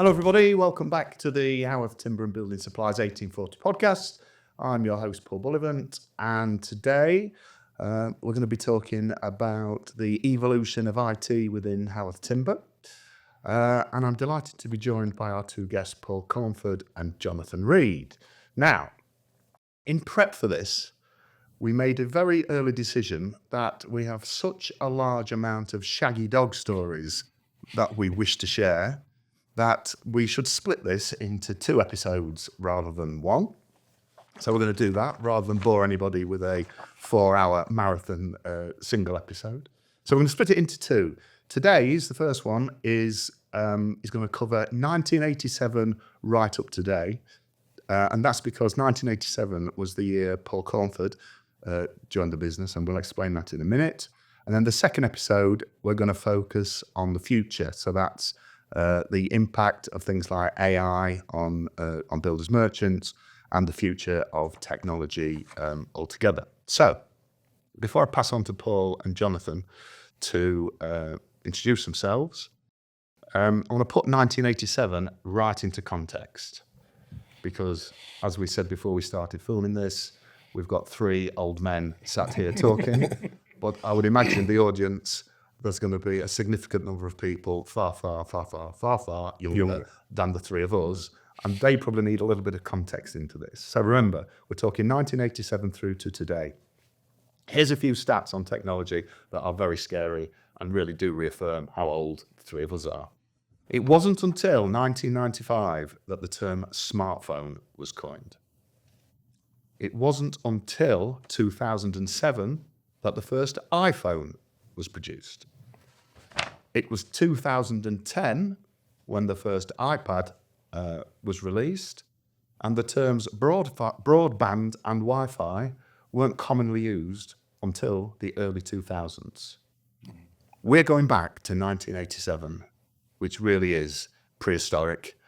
Hello, everybody. Welcome back to the Howarth Timber and Building Supplies 1840 podcast. I'm your host, Paul Bullivant, and today we're going to be talking about the evolution of IT within Howarth Timber. And I'm delighted to be joined by our two guests, Paul Cornford and Jonathan Read. Now, in prep for this, we made a very early decision that we have such a large amount of shaggy dog stories that we wish to share that we should split this into 2 episodes rather than 1. So we're going to do that rather than bore anybody with a 4-hour marathon single episode. So we're going to split it into 2. Today's, the first one, is going to cover 1987 right up to today. And that's because 1987 was the year Paul Cornford joined the business, and we'll explain that in a minute. And then the second episode, we're going to focus on the future. So that's the impact of things like AI on builders merchants and the future of technology altogether. So before I pass on to Paul and Jonathan to introduce themselves, I want to put 1987 right into context because, as we said before we started filming this, we've got 3 old men sat here talking, but I would imagine the audience, there's going to be a significant number of people far younger than the 3 of us, and they probably need a little bit of context into this. So remember, we're talking 1987 through to today. Here's a few stats on technology that are very scary and really do reaffirm how old the 3 of us are. It wasn't until 1995 that the term smartphone was coined. It wasn't until 2007 that the first iPhone was produced. It was 2010 when the first iPad was released, and the terms broadband and Wi-Fi weren't commonly used until the early 2000s. We're going back to 1987, which really is prehistoric.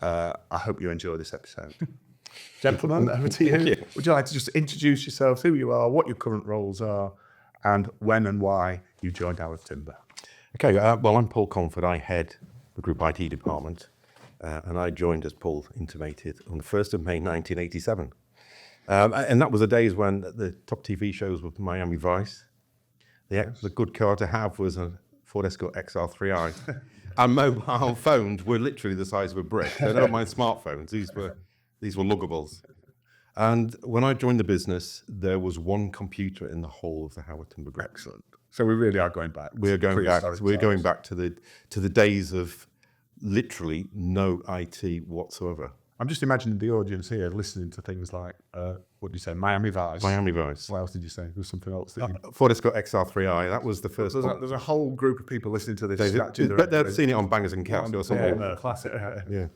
I hope you enjoy this episode. Gentlemen, over to you. Would you like to just introduce yourselves, who you are, what your current roles are, and when and why you joined Howarth Timber? Okay, well, I'm Paul Cornford. I head the group IT department, and I joined, as Paul intimated, on the 1st of May 1987. And that was the days when the top TV shows were Miami Vice. The good car to have was a Ford Escort XR3i. And mobile phones were literally the size of a brick. They're not my smartphones. These were luggables. And when I joined the business, there was 1 computer in the whole of the Howarth Timber Group. Excellent. So we really are going back. We're going back to the days of literally no IT whatsoever. I'm just imagining the audience here listening to things like, what did you say, Miami Vice? Miami Vice. What else did you say? There was something else. Ford Escort XR3i, that was the first one. There's a whole group of people listening to this. But they've seen it on Bangers and Cats or something. Yeah, classic. Yeah.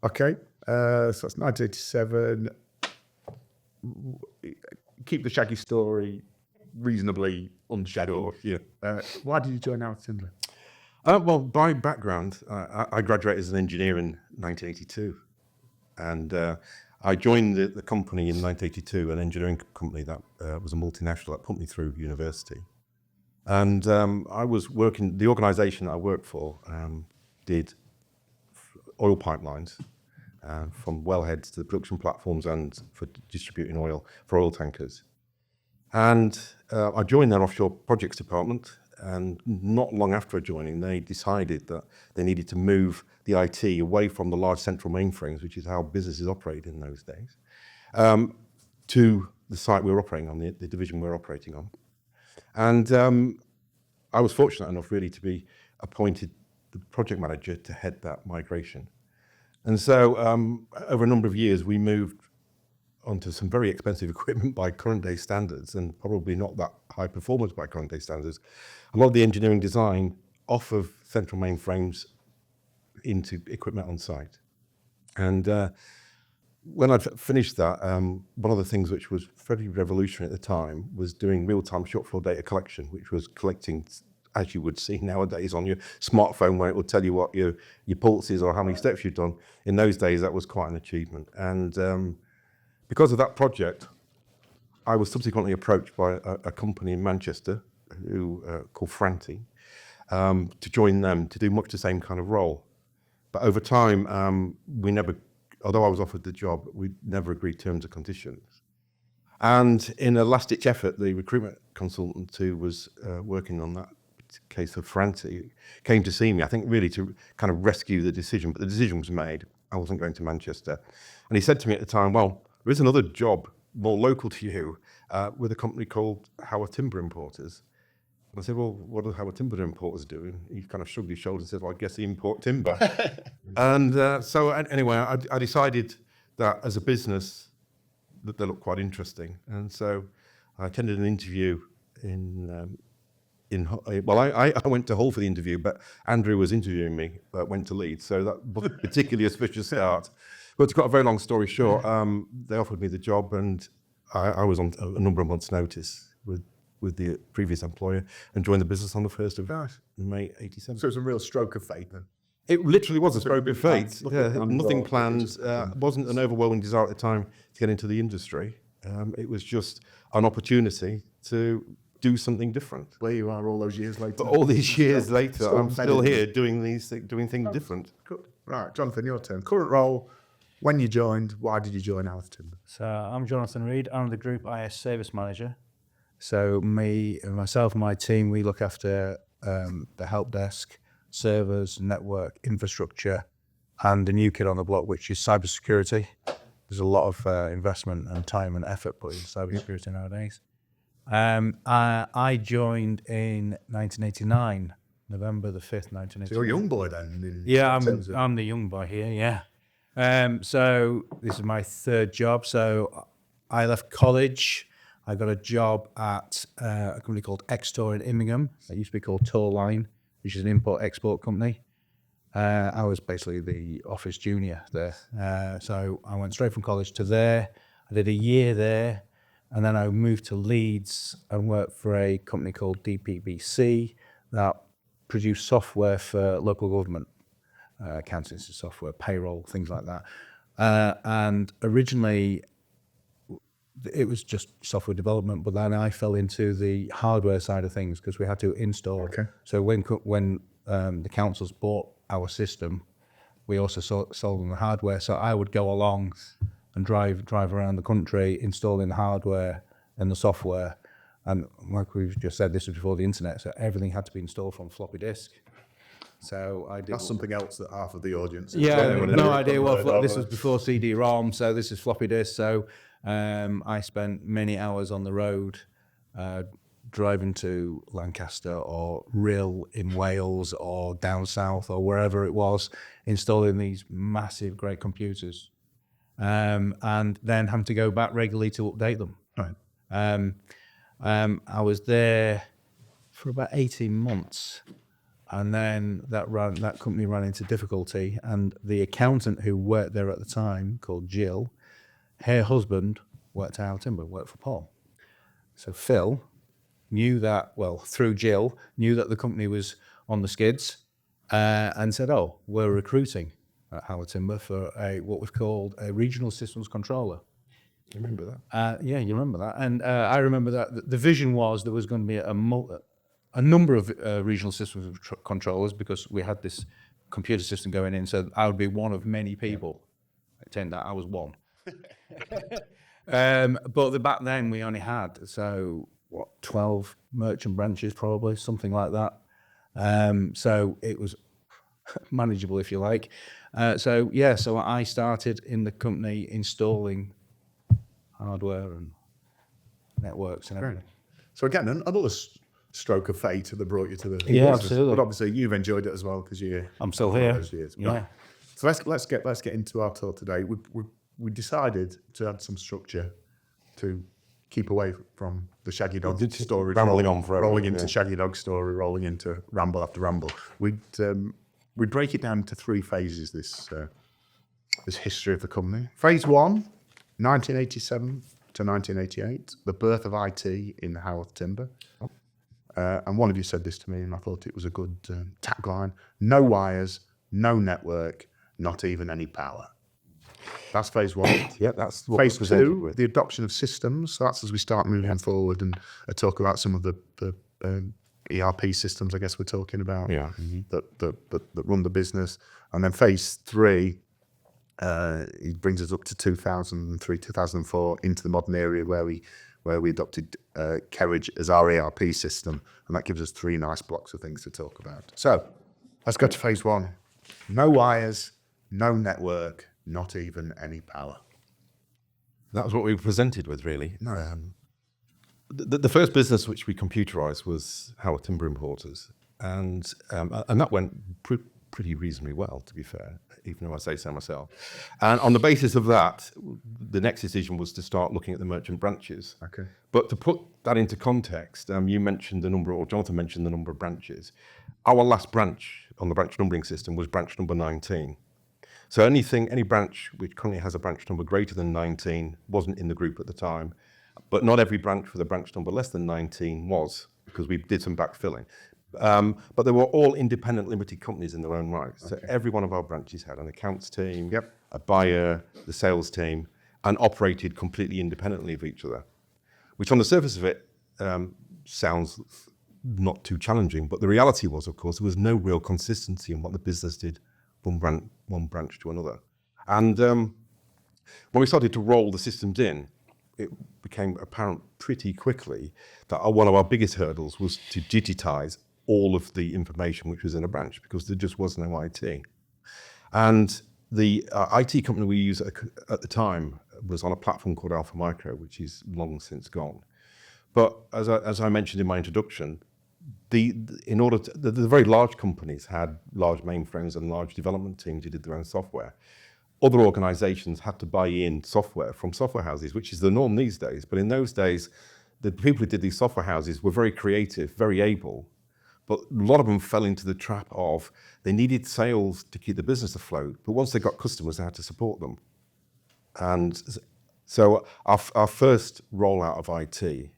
Okay, so that's 1987. Keep the shaggy story reasonably unshaggy. Yeah. Why did you join Howarth Timber? Well, by background, I graduated as an engineer in 1982, and I joined the company in 1982, an engineering company that was a multinational that put me through university. And I was working, the organisation that I worked for did oil pipelines from wellheads to the production platforms and for distributing oil for oil tankers. And I joined their offshore projects department, and not long after joining, they decided that they needed to move the IT away from the large central mainframes, which is how businesses operated in those days, to the site we were operating on, the division we were operating on. And I was fortunate enough really to be appointed the project manager to head that migration. And so over a number of years, we moved onto some very expensive equipment by current day standards, and probably not that high performance by current day standards. A lot of the engineering design off of central mainframes into equipment on site. And when I'd finished that, one of the things which was very revolutionary at the time was doing real-time shop floor data collection, which was collecting, as you would see nowadays on your smartphone, where it will tell you what your pulse is or how many steps you've done. In those days, that was quite an achievement. And because of that project, I was subsequently approached by a company in Manchester called Franti to join them to do much the same kind of role. But over time, we never, although I was offered the job, we never agreed terms and conditions. And in a last-ditch effort, the recruitment consultant who was working on that case of Francie came to see me, I think really to kind of rescue the decision, but the decision was made. I wasn't going to Manchester. And he said to me at the time, well, there is another job more local to you with a company called Howarth Timber Importers. And I said, well, what do Howarth Timber Importers do? And he kind of shrugged his shoulders and said, well, I guess they import timber. And so anyway, I decided that as a business, that they looked quite interesting. And so I attended an interview I went to Hull for the interview, but Andrew was interviewing me, but went to Leeds. So that wasn't particularly a auspicious start. But to cut a very long story short, they offered me the job, and I was on a number of months' notice with the previous employer, and joined the business on the 1st of May 87. So it was a real stroke of fate then. It literally was a stroke of fate. Nothing planned. Just Wasn't an overwhelming desire at the time to get into the industry. It was just an opportunity to do something different. Where you are all those years later. But all these years later, I'm still here doing things different. Good. Right, Jonathan, your turn. Current role, when you joined, why did you join Howarth Timber? So I'm Jonathan Read. I'm the Group IS Service Manager. So myself and my team, we look after the help desk, servers, network, infrastructure, and the new kid on the block, which is cybersecurity. There's a lot of investment and time and effort put in cybersecurity nowadays. I joined in 1989, November the 5th, 1989. So you're a young boy then? Yeah, I'm the young boy here, yeah. So this is my third job. So I left college. I got a job at a company called Extor in Immingham. That used to be called Tourline, which is an import-export company. I was basically the office junior there. So I went straight from college to there. I did a year there. And then I moved to Leeds and worked for a company called DPBC that produced software for local government, accountancy software, payroll, things like that. And originally, it was just software development, but then I fell into the hardware side of things because we had to install. Okay. So when the councils bought our system, we also sold them the hardware. So I would go along and drive around the country installing the hardware and the software. And like we've just said, this was before the internet, so everything had to be installed from floppy disk. So I did. That's something else that half of the audience. No idea what. This was before CD-ROM, so this is floppy disk. So I spent many hours on the road driving to Lancaster or Rhyl in Wales or down south or wherever it was, installing these massive, great computers. And then having to go back regularly to update them. Right. I was there for about 18 months, and then that company ran into difficulty, and the accountant who worked there at the time, called Jill, her husband worked at Howarth Timber, worked for Paul. So Phil knew that, well, through Jill, knew that the company was on the skids, and said, oh, we're recruiting at Howarth Timber for what was called a regional systems controller. You remember that? Yeah, you remember that. And I remember that the vision was there was going to be a number of regional systems controllers because we had this computer system going in, so I would be one of many people. It turned out I was one. But back then we only had, 12 merchant branches probably, something like that. So it was manageable, if you like. So I started in the company installing hardware and networks and everything. So again, another stroke of fate that brought you to the Yeah, business. absolutely. But obviously you've enjoyed it as well because I'm still here. Those years. Yeah. Right. So let's get into our tour today. We decided to add some structure to keep away from the Shaggy Dog story. Rambling on forever. Rolling into Shaggy Dog story, rolling into ramble after ramble. We'd break it down into three phases, this history of the company. Phase 1, 1987 to 1988, the birth of IT in Howarth Timber. And one of you said this to me, and I thought it was a good tagline. No wires, no network, not even any power. That's phase 1. Yeah, that's what Phase was presented 2, with. the adoption of systems. So that's as we start moving forward and talk about some of the ERP systems, I guess we're talking about, Yeah. that run the business. And then phase 3, it brings us up to 2003, 2004 into the modern era where we adopted Kerridge as our ERP system, and that gives us 3 nice blocks of things to talk about. So let's go to phase 1. No wires, no network, not even any power. That was what we were presented with, really. No. The first business which we computerized was Howarth Timber Importers, and that went pretty reasonably well, to be fair, even though I say so myself. And on the basis of that, the next decision was to start looking at the merchant branches. Okay. But to put that into context, you mentioned the number, or Jonathan mentioned the number of branches. Our last branch on the branch numbering system was branch number 19. So any branch which currently has a branch number greater than 19 wasn't in the group at the time, but not every branch with a branch number less than 19 was, because we did some backfilling. But they were all independent limited companies in their own right. So every one of our branches had an accounts team, a buyer, the sales team, and operated completely independently of each other, which on the surface of it sounds not too challenging. But the reality was, of course, there was no real consistency in what the business did from one branch to another. And when we started to roll the systems in, it became apparent pretty quickly that one of our biggest hurdles was to digitize all of the information which was in a branch, because there just was no IT. And the IT company we used at the time was on a platform called Alpha Micro, which is long since gone. But as I mentioned in my introduction, the very large companies had large mainframes and large development teams who did their own software. Other organizations had to buy in software from software houses, which is the norm these days. But in those days, the people who did these software houses were very creative, very able, but a lot of them fell into the trap of they needed sales to keep the business afloat, but once they got customers, they had to support them. And so our first rollout of IT,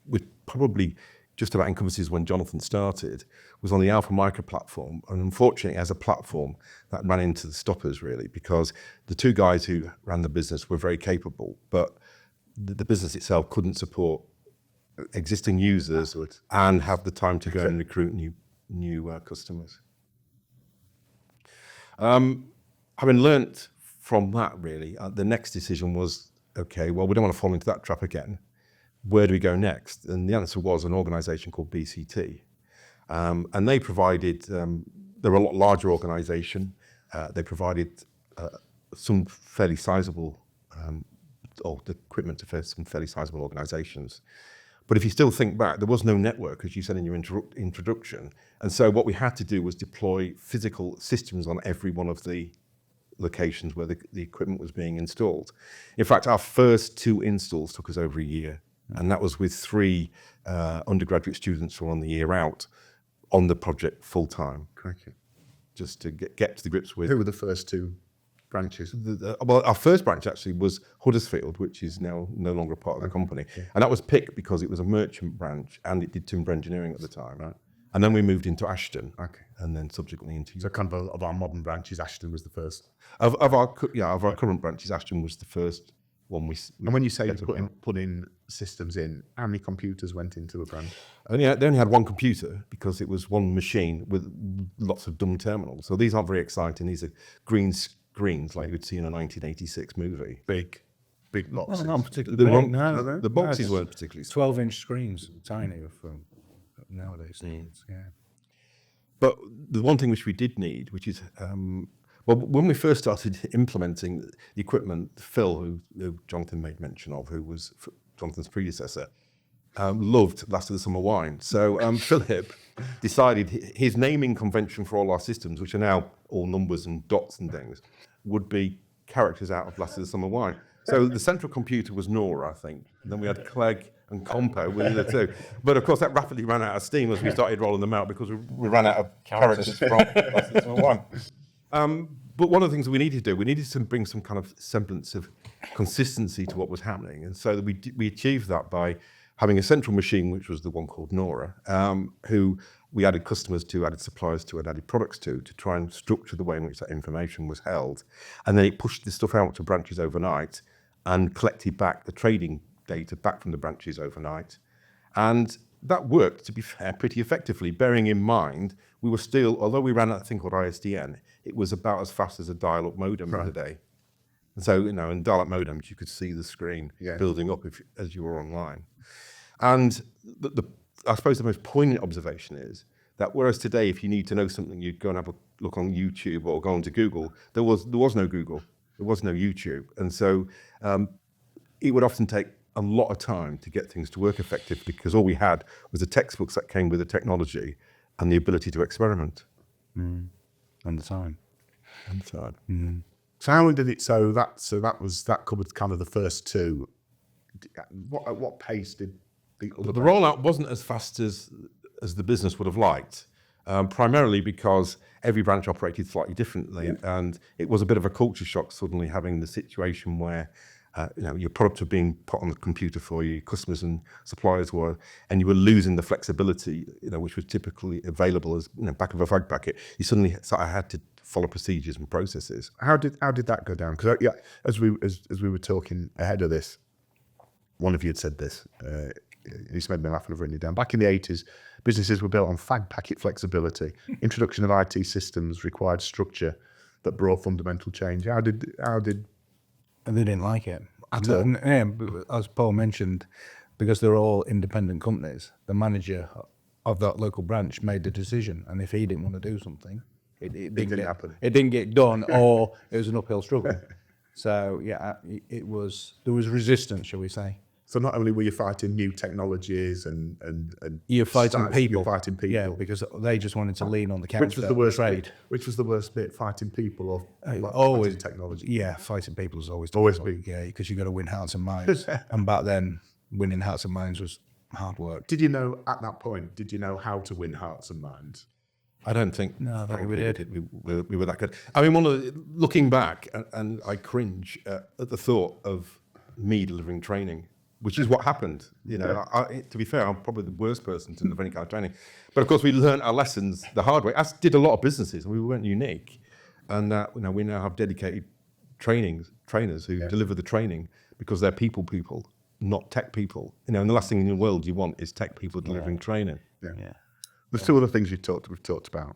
which probably just about encompasses when Jonathan started, was on the Alpha Micro platform. And unfortunately, as a platform, that ran into the stoppers, really, because the 2 guys who ran the business were very capable, but the business itself couldn't support existing users and have the time to go and recruit new customers. Having learnt from that, really, the next decision was, okay, well, we don't want to fall into that trap again. Where do we go next? And the answer was an organization called BCT. And they provided, they're a lot larger organization. They provided some fairly sizable, the equipment to some fairly sizable organizations. But if you still think back, there was no network, as you said in your introduction. And so what we had to do was deploy physical systems on every one of the locations where the equipment was being installed. In fact, our first 2 installs took us over a year. And that was with 3 undergraduate students who were on the year out on the project full time. Crikey. Just to get to the grips with. Who were the first 2 branches? Well, our first branch actually was Huddersfield, which is now no longer a part of the company. And that was picked because it was a merchant branch and it did timber engineering at the time. Right. And then we moved into Ashton. Okay. And then subsequently into... So kind of our modern branches, Ashton was the first. Of our current branches, Ashton was the first one we and when you say putting systems in, how many computers went into a branch? They only had 1 computer because it was 1 machine with lots of dumb terminals. So these aren't very exciting. These are green screens like you'd see in a 1986 movie. Big boxes. Well, not particularly big, no. The boxes weren't particularly small. 12-inch screens, tiny for nowadays. Yeah. But the one thing which we did need, which is... well, when we first started implementing the equipment, Phil, who Jonathan made mention of, who was Jonathan's predecessor, loved Last of the Summer Wine. So Philip decided his naming convention for all our systems, which are now all numbers and dots and things, would be characters out of Last of the Summer Wine. So the central computer was Nora, I think. And then we had Clegg and Compo with the 2. But of course, that rapidly ran out of steam as we started rolling them out because we ran out of characters from Last of the Summer Wine. But one of the things we needed to do, we needed to bring some kind of semblance of consistency to what was happening. And so we achieved that by having a central machine, which was the one called Nora, who we added customers to, added suppliers to, and added products to try and structure the way in which that information was held. And then it pushed this stuff out to branches overnight and collected back the trading data back from the branches overnight. And that worked, to be fair, pretty effectively, bearing in mind we were still, although we ran a thing called ISDN, it was about as fast as a dial-up modem in the day. And so, in dial-up modems, you could see the screen building up as you were online. And I suppose the most poignant observation is that whereas today, if you need to know something, you'd go and have a look on YouTube or go onto Google, there was no Google, there was no YouTube. And so it would often take a lot of time to get things to work effectively because all we had was the textbooks that came with the technology and the ability to experiment. And the time. So how long did it? So that covered kind of the first two. At what pace did the rollout wasn't as fast as the business would have liked, primarily because every branch operated slightly differently, and it was a bit of a culture shock suddenly having the situation where your products were being put on the computer for you, customers and suppliers were, and you were losing the flexibility, which was typically available as back of a fag packet. You suddenly had to follow procedures and processes. How did that go down? Because as we were talking ahead of this, one of you had said this. It's made me laugh and I've written it down. Back in the 80s, businesses were built on fag packet flexibility. Introduction of IT systems required structure that brought fundamental change. How did? And they didn't like it. At all? Yeah, as Paul mentioned, because they're all independent companies, the manager of that local branch made the decision, and if he didn't want to do something, it didn't happen. It didn't get done, or it was an uphill struggle. So there was resistance, shall we say? So not only were you fighting new technologies and you're fighting people. You're fighting people. Yeah, because they just wanted to lean on the counter. Which was the worst trade. bit? Which was the worst bit? Fighting people or always fighting technology? Yeah, fighting people is always been. Yeah, because you got to win hearts and minds. And back then, winning hearts and minds was hard work. Did you know at that point? Did you know how to win hearts and minds? I don't think. No, I think we did. We were that good. I mean, looking back, and I cringe at the thought of me delivering training, which is what happened. To be fair, I'm probably the worst person to deliver any kind of training. But of course, we learned our lessons the hard way, as did a lot of businesses, and we weren't unique. And we now have dedicated trainers who deliver the training because they're people, not tech people. And the last thing in the world you want is tech people delivering training. Yeah. There's two other things we've talked about,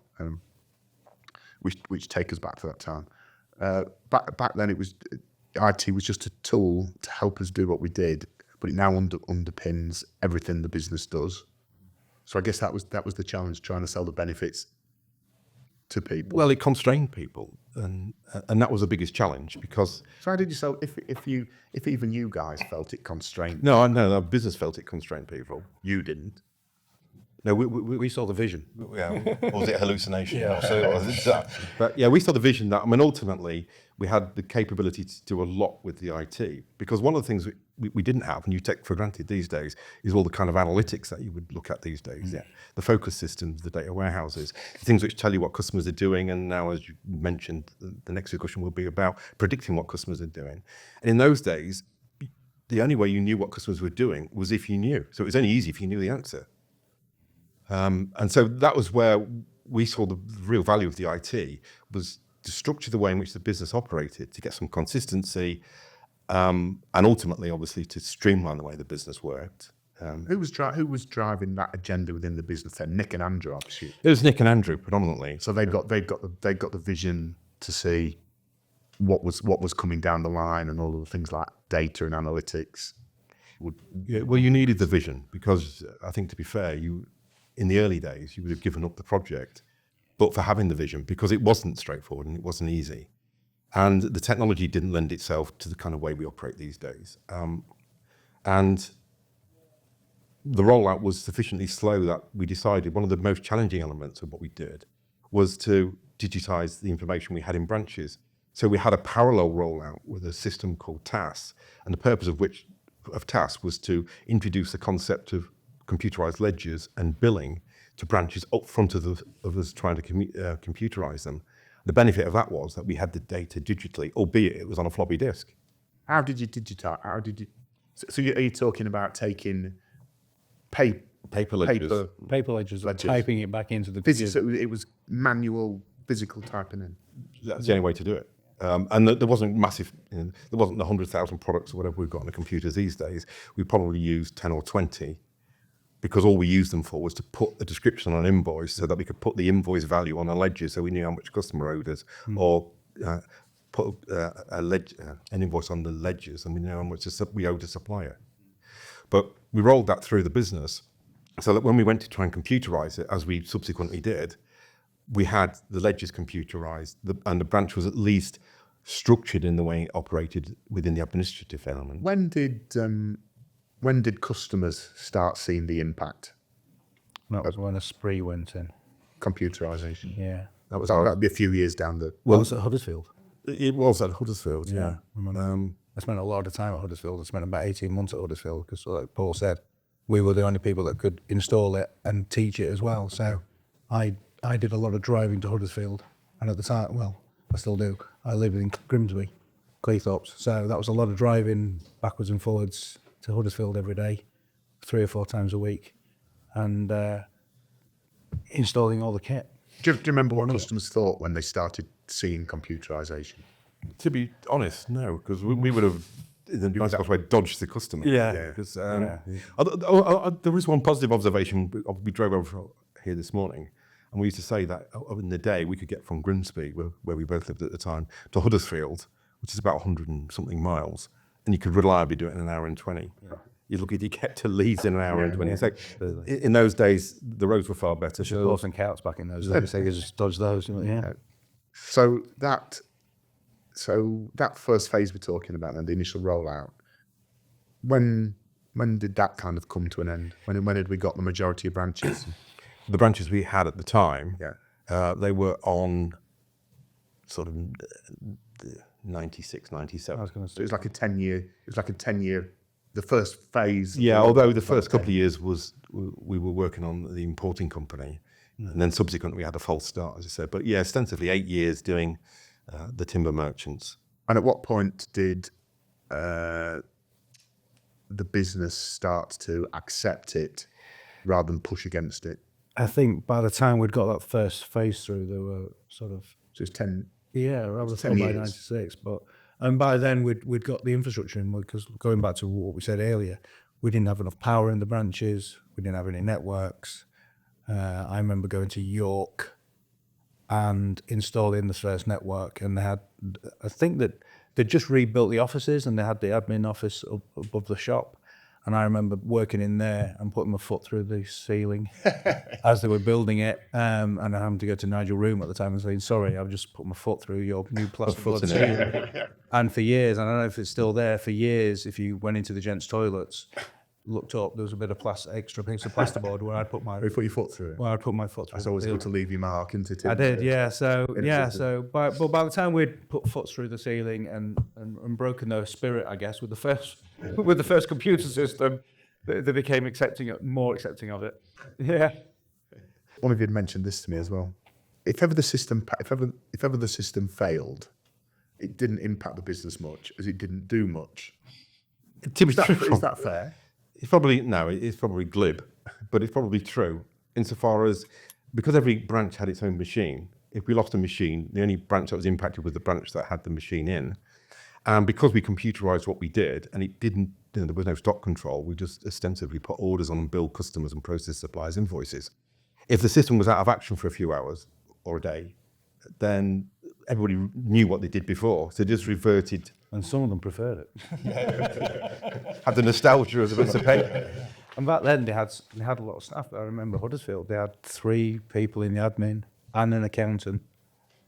which take us back to that time. Back then, IT was just a tool to help us do what we did, but it now underpins everything the business does. So I guess that was the challenge, trying to sell the benefits to people. Well, it constrained people, and that was the biggest challenge because. So how did you sell? If even you guys felt it constrained? No, I know our business felt it constrained people. You didn't. No, we saw the vision. Yeah, or was it hallucination? But we saw the vision that, ultimately we had the capability to do a lot with the IT, because one of the things we didn't have, and you take for granted these days, is all the kind of analytics that you would look at these days. Yeah. The focus systems, the data warehouses, things which tell you what customers are doing, and now, as you mentioned, the next discussion will be about predicting what customers are doing. And in those days, the only way you knew what customers were doing was if you knew. So it was only easy if you knew the answer. And so that was where we saw the real value of the IT, was to structure the way in which the business operated, to get some consistency, and ultimately, obviously, to streamline the way the business worked. Who was driving that agenda within the business then? Nick and Andrew, obviously. It was Nick and Andrew predominantly. So they got the vision to see what was coming down the line, and all of the things like data and analytics. Well, you needed the vision, because I think, to be fair, in the early days, you would have given up the project, but for having the vision, because it wasn't straightforward and it wasn't easy. And the technology didn't lend itself to the kind of way we operate these days. And the rollout was sufficiently slow that we decided one of the most challenging elements of what we did was to digitize the information we had in branches. So we had a parallel rollout with a system called TAS, and the purpose of TAS was to introduce the concept of computerized ledgers and billing to branches up front of us trying to computerize them. The benefit of that was that we had the data digitally, albeit it was on a floppy disk. How did you digitize? So are you talking about taking paper ledgers, typing it back into the computer? So it was manual, physical typing in. That's the only way to do it. And there wasn't massive, there wasn't the 100,000 products or whatever we've got on the computers these days. We probably used 10 or 20. because all we used them for was to put a description on an invoice so that we could put the invoice value on a ledger so we knew how much customer owed us, or put an invoice on the ledgers and we know how much we owed a supplier. But we rolled that through the business so that when we went to try and computerize it, as we subsequently did, we had the ledgers computerized, and the branch was at least structured in the way it operated within the administrative element. When did customers start seeing the impact? That was when a spree went in. Computerisation. Yeah. That'd be a few years down the. Well, was at Huddersfield. It was at Huddersfield, yeah. I spent a lot of time at Huddersfield. I spent about 18 months at Huddersfield because, like Paul said, we were the only people that could install it and teach it as well. So I did a lot of driving to Huddersfield. And at the time, well, I still do. I live in Grimsby, Cleethorpes. So that was a lot of driving backwards and forwards to Huddersfield every day, 3 or 4 times a week, and installing all the kit. Do you remember what customers thought when they started seeing computerisation? To be honest, no, because we would have, in the nice way, dodged the customer. Because there is one positive observation. We drove over here this morning, and we used to say that in the day we could get from Grimsby, where we both lived at the time, to Huddersfield, which is about 100 and something miles, and you could reliably do it in an hour and 20. Yeah. You get to Leeds in an hour and 20. So in those days, the roads were far better. Sure. Horse and cows back in those days. So you just dodge those. Yeah. So that first phase we're talking about, then the initial rollout, when did that kind of come to an end? When did we got the majority of branches? The branches we had at the time, they were on sort of 96, 97. I was going to say, it was like a 10-year. The first phase. Yeah, although the first couple of years we were working on the importing company, and then subsequently we had a false start, as I said. But yeah, ostensibly 8 years doing the timber merchants. And at what point did the business start to accept it rather than push against it? I think by the time we'd got that first phase through, there were sort of... So it's 10... Yeah, I was by 96, and by then we'd got the infrastructure in, because going back to what we said earlier, we didn't have enough power in the branches, we didn't have any networks. I remember going to York and installing the first network, and they had, I think that they'd just rebuilt the offices and they had the admin office up above the shop. And I remember working in there and putting my foot through the ceiling as they were building it, and I having to go to Nigel Room at the time and saying, sorry, I've just put my foot through your new plasterboard ceiling. And for years, I don't know if it's still there, for years, if you went into the gents' toilets, looked up, there was a bit of extra piece of plasterboard where I'd put my... Where you put your foot through it? Where I'd put my foot through it. That's always good to leave your mark, isn't it? I did, yeah. So by the time we'd put foot through the ceiling and broken their spirit, I guess, with the first computer system, they became more accepting of it. Yeah. One of you had mentioned this to me as well. If ever the system failed, it didn't impact the business much, as it didn't do much. Is that fair? It's probably glib, but it's probably true insofar as, because every branch had its own machine, if we lost a machine, the only branch that was impacted was the branch that had the machine in. And because we computerized what we did, and it didn't, there was no stock control, we just ostensibly put orders on and billed customers and processed suppliers' invoices. If the system was out of action for a few hours or a day, then everybody knew what they did before, so they just reverted. And some of them preferred it. Had the nostalgia as a bit of paper. And back then they had a lot of staff. I remember Huddersfield, they had 3 people in the admin and an accountant,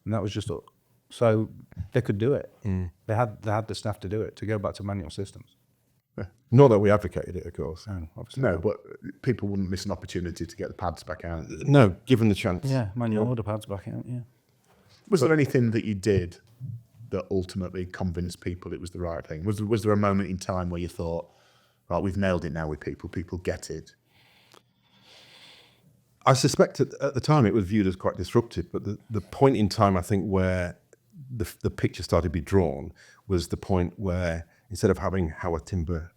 and that was just so they could do it. They had the staff to do it, to go back to manual systems. Not that we advocated it, of course. No, but people wouldn't miss an opportunity to get the pads back out. No, given the chance. Yeah, manual order pads back out. Yeah. Was there anything that you did that ultimately convinced people it was the right thing? Was there a moment in time where you thought, right, we've nailed it now with people get it? I suspect at the time it was viewed as quite disruptive, but the point in time, I think, where the picture started to be drawn was the point where, instead of having Howarth Timber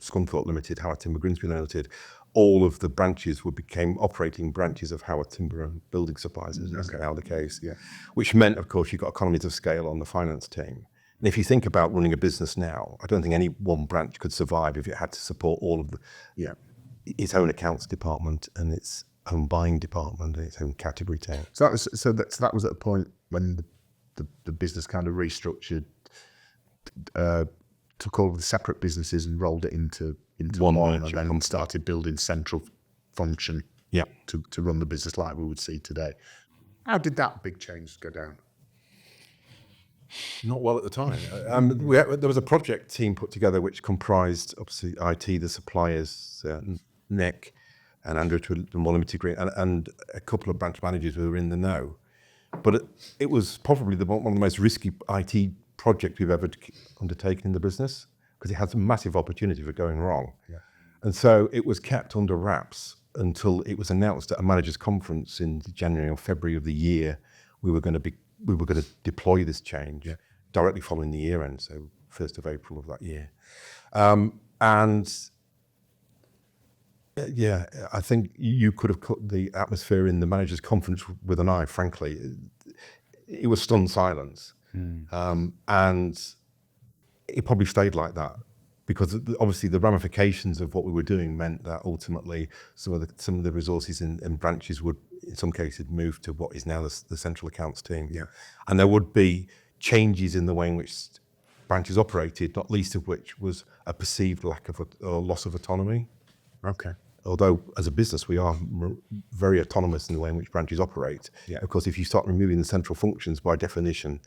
Scunthorpe Limited, Howarth Timber Grimsby Limited, all of the branches became operating branches of Howarth Timber and Building Supplies, as is now the case. Yeah. Which meant, of course, you got economies of scale on the finance team. And if you think about running a business now, I don't think any one branch could survive if it had to support all of the its own accounts department and its own buying department and its own category team. So that was at a point when the business kind of restructured, took all of the separate businesses and rolled it into one, and then started building central function to run the business like we would see today. How did that big change go down? Not well at the time. There was a project team put together which comprised obviously IT, the suppliers, Nick and Andrew to a more limited degree, and a couple of branch managers who were in the know. But it was probably one of the most risky IT projects we've ever undertaken in the business, because it had a massive opportunity for going wrong. Yeah. And so it was kept under wraps until it was announced at a managers' conference in January or February of the year we were going to deploy this change directly following the year end, so 1st of April of that year. I think you could have cut the atmosphere in the managers' conference with an eye, frankly. It was stunned silence. And it probably stayed like that, because obviously the ramifications of what we were doing meant that ultimately some of the resources in branches would, in some cases, move to what is now the central accounts team. Yeah. And there would be changes in the way in which branches operated, not least of which was a perceived lack of or loss of autonomy. Okay. Although as a business we are very autonomous in the way in which branches operate. Yeah. Of course, if you start removing the central functions, by definition,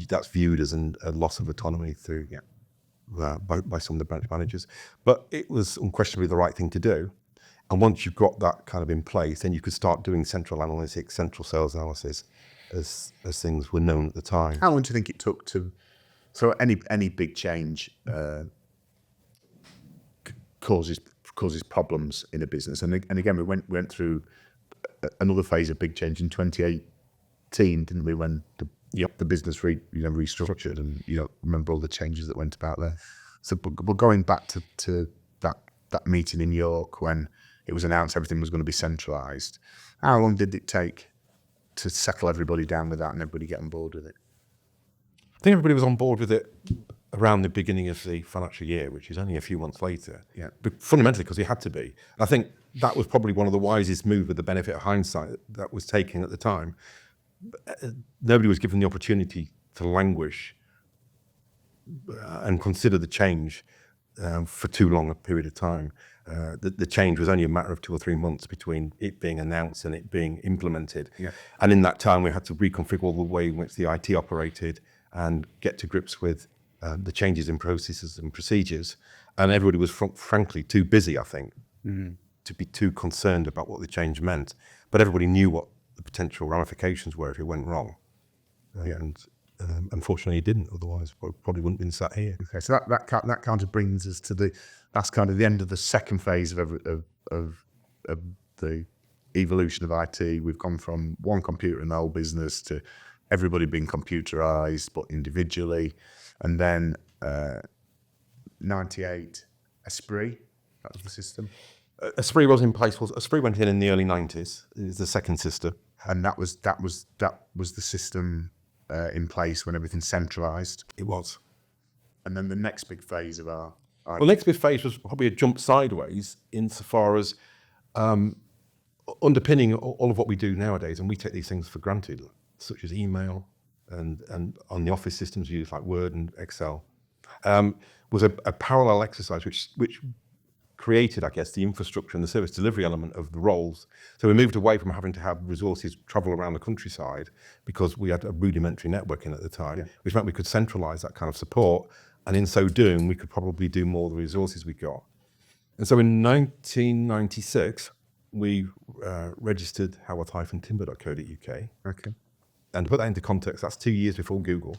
that's viewed as a loss of autonomy through by some of the branch managers. But it was unquestionably the right thing to do. And once you've got that kind of in place, then you could start doing central analytics, central sales analysis, as things were known at the time. How long do you think it took to? So any big change causes problems in a business, and again we went through another phase of big change in 2018, didn't we? When the business restructured, and remember all the changes that went about there. So, but going back to that meeting in York when it was announced everything was going to be centralised, how long did it take to settle everybody down with that and everybody get on board with it? I think everybody was on board with it around the beginning of the financial year, which is only a few months later. Yeah. But fundamentally because it had to be. I think that was probably one of the wisest moves, with the benefit of hindsight, that was taken at the time. Nobody was given the opportunity to languish and consider the change for too long a period of time. The change was only a matter of 2 or 3 months between it being announced and it being implemented. Yeah. And in that time, we had to reconfigure all the way in which the IT operated and get to grips with the changes in processes and procedures. And everybody was frankly too busy, I think, to be too concerned about what the change meant. But everybody knew what the potential ramifications were if it went wrong. And unfortunately it didn't, otherwise we probably wouldn't have been sat here. Okay, so that kind of brings us to that's kind of the end of the second phase of the evolution of IT. We've gone from one computer in the whole business to everybody being computerized, but individually. And then 98, Esprit, that was the system. Esprit was in place. Esprit went in the early 90s. It was the second system. And that was the system in place when everything's centralised. It was. And then the next big phase of our Well, next big phase was probably a jump sideways insofar as underpinning all of what we do nowadays, and we take these things for granted, such as email and on the office systems we use like Word and Excel, was a parallel exercise which created, I guess, the infrastructure and the service delivery element of the roles. So we moved away from having to have resources travel around the countryside because we had a rudimentary networking at the time, which meant we could centralise that kind of support. And in so doing, we could probably do more of the resources we got. And so in 1996, we registered Howarth-Timber.co.uk. Okay. And to put that into context, that's 2 years before Google.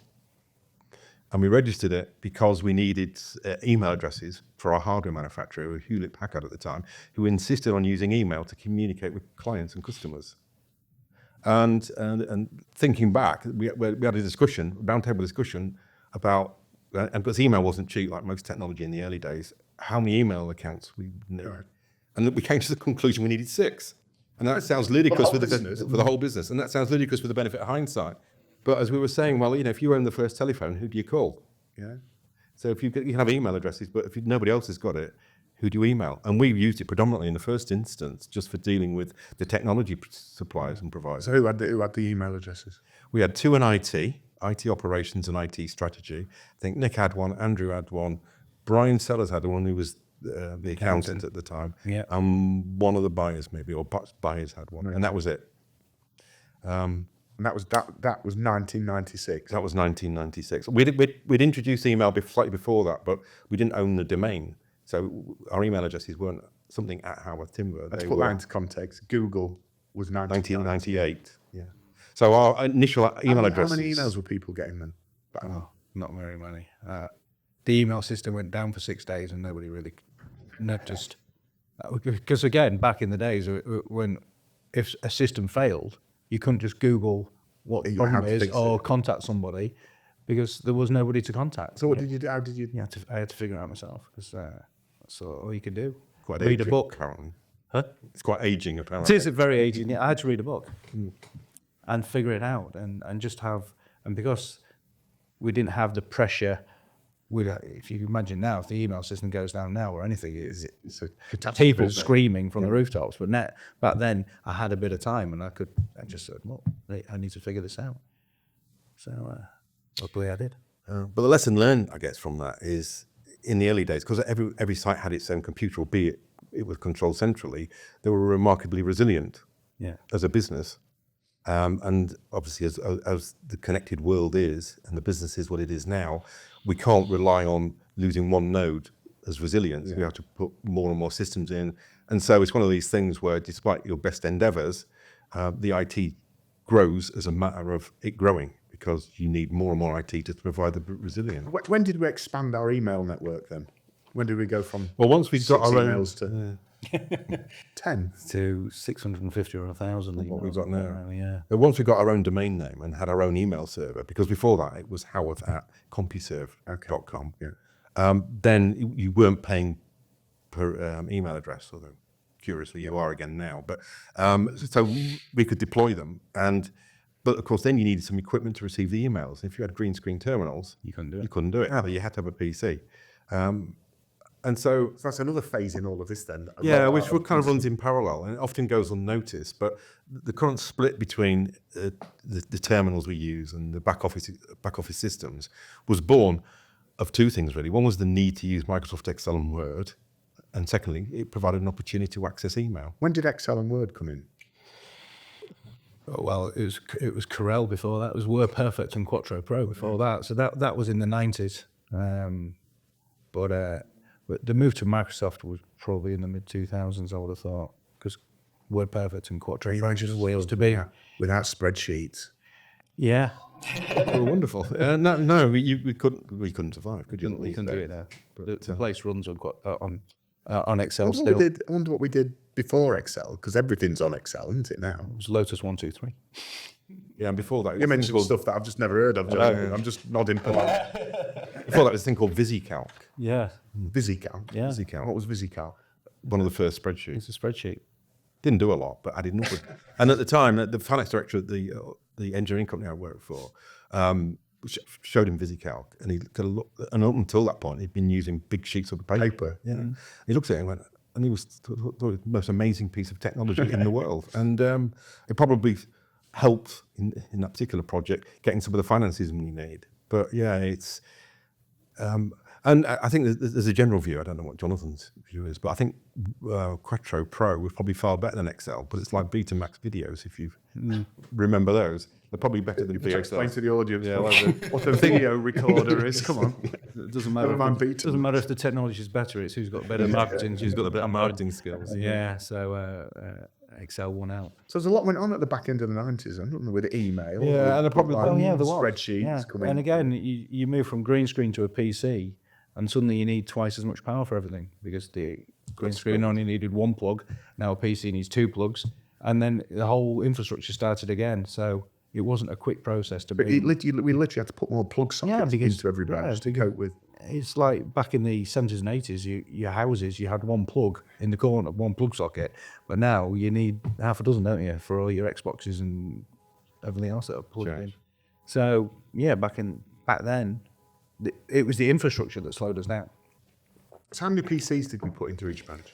And we registered it because we needed email addresses for our hardware manufacturer, Hewlett Packard at the time, who insisted on using email to communicate with clients and customers. And thinking back, we had a discussion, a roundtable discussion about, and because email wasn't cheap like most technology in the early days, how many email accounts we knew. Right. And we came to the conclusion we needed 6. And that sounds ludicrous for the whole business. And that sounds ludicrous with the benefit of hindsight. But as we were saying, well, if you own the first telephone, who do you call? Yeah. So if you can have email addresses, but if nobody else has got it, who do you email? And we used it predominantly in the first instance just for dealing with the technology suppliers and providers. So who had the email addresses? We had two in IT operations and IT strategy. I think Nick had one, Andrew had one, Brian Sellers had one, who was the accountant at the time. Yeah. One of the buyers maybe, or buyers had one, and that was it. And that was 1996. That was 1996. We'd introduced email slightly before that, but we didn't own the domain. So our email addresses weren't something at Howarth Timber. Let's put that into context. Google was 1998. Yeah. So our initial email addresses. How many emails were people getting then? Oh, not very many. The email system went down for 6 days and nobody really noticed. Because again, back in the days when if a system failed, you couldn't just Google what the problem is or contact somebody because there was nobody to contact. So what did you do? How did you? I had to figure it out myself because that's all you could do. Quite read aging, a book. apparently. Huh? It's quite aging, apparently. It is very aging. Yeah, I had to read a book and figure it out and just have, and because we didn't have the pressure, if you imagine now, if the email system goes down now or anything, it's a catastrophe. People screaming from the rooftops. But back then, I had a bit of time and I just said, well, I need to figure this out. So luckily I did. But the lesson learned, I guess, from that is in the early days, because every site had its own computer, albeit it was controlled centrally, they were remarkably resilient as a business. And obviously, as the connected world is, and the business is what it is now, we can't rely on losing one node as resilience. We have to put more and more systems in. And so it's one of these things where, despite your best endeavors, the IT grows as a matter of it growing, because you need more and more IT to provide the resilience. When did we expand our email network then? When did we go from once we got our emails to 10 to 650 or 1,000? What we've got now. Yeah. But once we got our own domain name and had our own email server, because before that it was howarth@compuserve.com. Then you weren't paying per email address, although curiously you are again now. But so we could deploy them, but of course then you needed some equipment to receive the emails. If you had green screen terminals, you couldn't do it. You had to have a PC. And so that's another phase in all of this then. Which kind of runs in parallel and it often goes unnoticed. But the current split between the terminals we use and the back office systems was born of two things really. One was the need to use Microsoft Excel and Word, and secondly, it provided an opportunity to access email. When did Excel and Word come in? Oh, well, it was Corel before that. It was WordPerfect and Quattro Pro before that. So that was in the 90s. But the move to Microsoft was probably in the mid-2000s, I would have thought, because WordPerfect and Quattro Pro just wheels to be. Without spreadsheets. Yeah. They were wonderful. No, we couldn't survive, could you? We couldn't do it now. But the place runs on Excel I still. wonder what we did before Excel, because everything's on Excel, isn't it now? It was Lotus 1, 2, 3. Yeah, and before that... You mentioned stuff that I've just never heard of. I'm just nodding polite. Before that was a thing called VisiCalc. Yeah. VisiCalc? Yeah. VisiCalc. What was VisiCalc? One of the first spreadsheets. It's a spreadsheet. Didn't do a lot, but added nothing. And at the time, the finance director at the engineering company I worked for showed him VisiCalc, and he could look. And up until that point, he'd been using big sheets of paper. Yeah, he looked at it and went, and he thought it was the most amazing piece of technology in the world. And it probably helped in that particular project getting some of the finances we need. But yeah, it's. And I think there's a general view, I don't know what Jonathan's view is, but I think Quattro Pro was probably far better than Excel, but it's like Betamax videos, if you remember those. They're probably better than VXL. Explain to the audience what a video recorder is. Come on. It doesn't matter if the technology is better, it's who's got better marketing. Who's got the better marketing skills. Yeah, so Excel won out. So there's a lot went on at the back end of the 90s, wasn't there, with email. Yeah, and probably there was. Spreadsheets coming. And again, you move from green screen to a PC, and suddenly you need twice as much power for everything, because the green screen only needed one plug. Now a PC needs two plugs, and then the whole infrastructure started again. So it wasn't a quick process to we bring. literally had to put more plug sockets into every branch to cope with. It's like back in the 70s and 80s, your houses, you had one plug in the corner, one plug socket. But now you need half a dozen, don't you, for all your Xboxes and everything else that are plugged in. So yeah, back then, it was the infrastructure that slowed us down. So how many PCs did we put into each branch?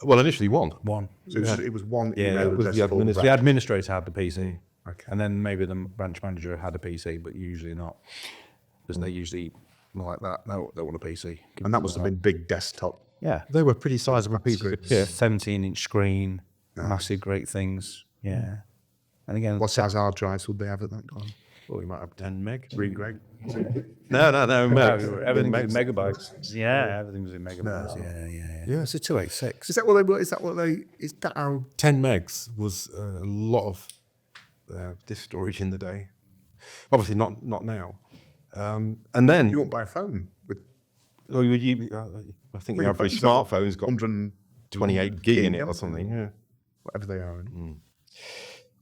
Well, initially one. One. So it was one Yeah, email it was address the for the The branch. administrator had the PC. Okay. And then maybe the branch manager had a PC, but usually not. Because they usually like that. No, they want a PC. And that must have been big desktop. Yeah. They were pretty sizable pieces. Yeah. 17-inch screen, massive, great things. Yeah. And again, What size hard drives would they have at that time? Well, we might have 10 meg. Green Greg. No, everything was in megs. megabytes. Yeah, everything was in megabytes. Yeah. It's a 286. Is that what they were? Is that how? 10 megs was a lot of disk storage in the day. Obviously not now. And then You won't buy a phone with well, I think the average smartphone's got 128 gig in it or something. Yeah. whatever they are.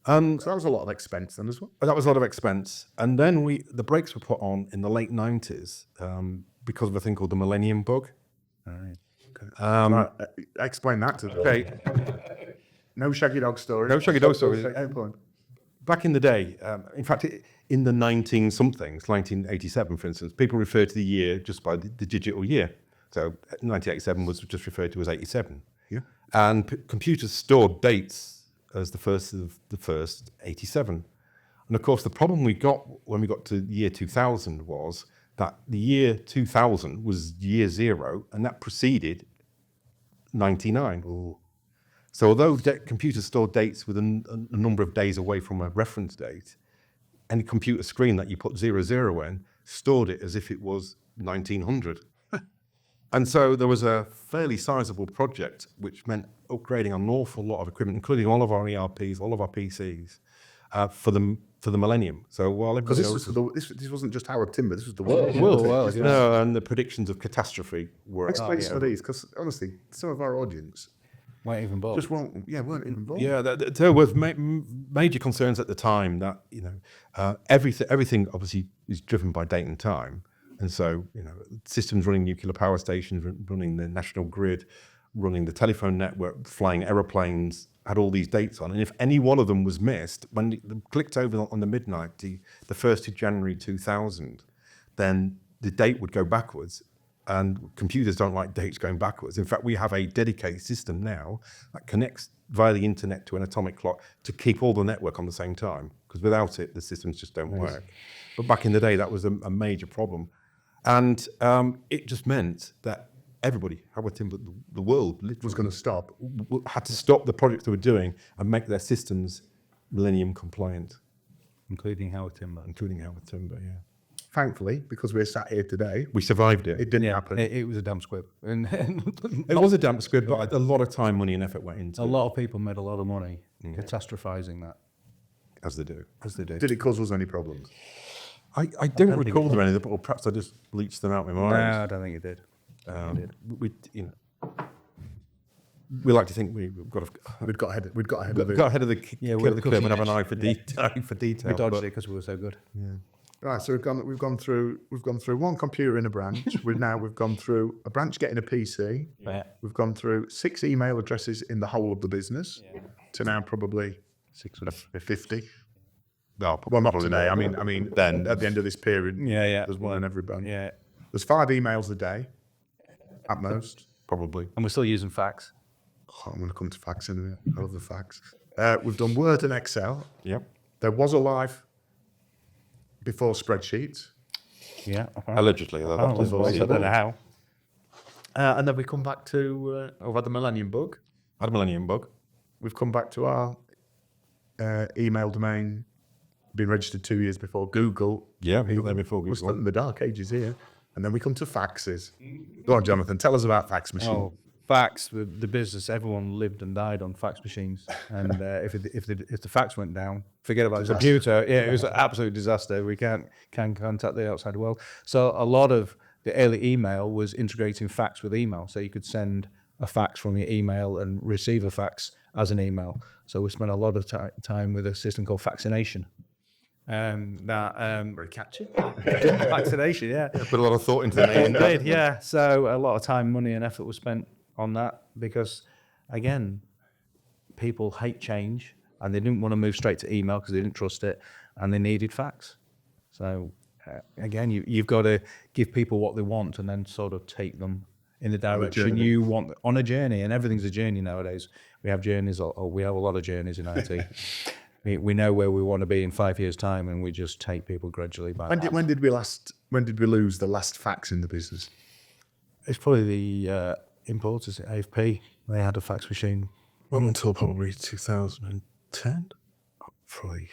So So that was a lot of expense then as well. that was a lot of expense. And then the brakes were put on in the late 90s because of a thing called the Millennium Bug. Explain that to them. Okay. No Shaggy Dog stories. No Shaggy Dog stories. Point. Back in the day, in fact, in the 19-somethings, 1987, for instance, people refer to the year just by the digital year. So 1987 was just referred to as 87. Yeah. And computers stored dates as the first of the first 87. And of course, the problem we got when we got to the year 2000 was that the year 2000 was year zero, and that preceded 99. Ooh. So although computers store dates with a number of days away from a reference date, any computer screen that you put 00 in stored it as if it was 1900. And so there was a fairly sizable project which meant upgrading an awful lot of equipment, including all of our ERPs, all of our PCs, for the millennium. So while Because everybody this wasn't just Howarth Timber, this was the world. no, and the predictions of catastrophe were Explain some of these, because honestly, some of our audience Weren't even bought. just weren't even involved. Yeah, there was major concerns at the time that everything obviously is driven by date and time, and so systems running nuclear power stations, running the national grid, running the telephone network, flying aeroplanes had all these dates on, and if any one of them was missed, when they clicked over on the midnight, the 1st of January 2000, then the date would go backwards. And computers don't like dates going backwards. In fact, we have a dedicated system now that connects via the internet to an atomic clock to keep all the network on the same time, because without it, the systems just don't work. But back in the day, that was a major problem. And it just meant that everybody, Howarth Timber, the world, Was going to stop. had to stop the projects they were doing and make their systems Millennium compliant, including Howarth Timber. including Howarth Timber, yeah. Thankfully, because we're sat here today, We survived it. it didn't happen. It was a damn squib. And It was a damp squib, but a lot of time, money and effort went into a it, lot of people made a lot of money catastrophizing that. as they do. As they do. Did it cause us any problems? I don't recall there any, or perhaps I just bleached them out in my No, mind. I don't think it did. We like to think we've got We'd got ahead of it. ahead of the curve and have an eye for We detail. dodged but- it because we were so good. Right, so we've gone through one computer in a branch. We've gone through a branch getting a PC. Yeah. We've gone through 6 email addresses in the whole of the business to now probably 50. Well, not today. I mean, then at the end of this period, Yeah. there's one in every branch. Yeah. There's 5 emails a day, at most. Probably. And we're still using fax. Oh, I'm going to come to fax in a minute. I love the fax. We've done Word and Excel. Yep. There was a life before spreadsheets. Yeah. Allegedly. I don't know how. And then we come back to, we've had the Millennium Bug. Had a Millennium Bug. We've come back to our email domain, been registered 2 years before Google. Yeah, we got there before We're still Google. in the dark ages here. And then we come to faxes. Go on, Jonathan, tell us about fax machine. Oh, fax, the business, everyone lived and died on fax machines. And if the fax went down, forget about the computer. Yeah, it was an absolute disaster. We can't contact the outside world. So a lot of the early email was integrating fax with email. So you could send a fax from your email and receive a fax as an email. So we spent a lot of time with a system called Faxination. Very catchy. Vaccination, yeah. Put a lot of thought into the name. Indeed, yeah. So a lot of time, money, and effort was spent on that because, again, people hate change and they didn't want to move straight to email because they didn't trust it, and they needed fax. So again, you've got to give people what they want and then sort of take them in the direction you want on a journey, and everything's a journey nowadays. We have journeys, or we have a lot of journeys in IT. we know where we want to be in 5 years' time, and we just take people gradually back. When did we lose the last fax in the business? It's probably the importers at AFP. They had a fax machine. Well, until probably 2010. Probably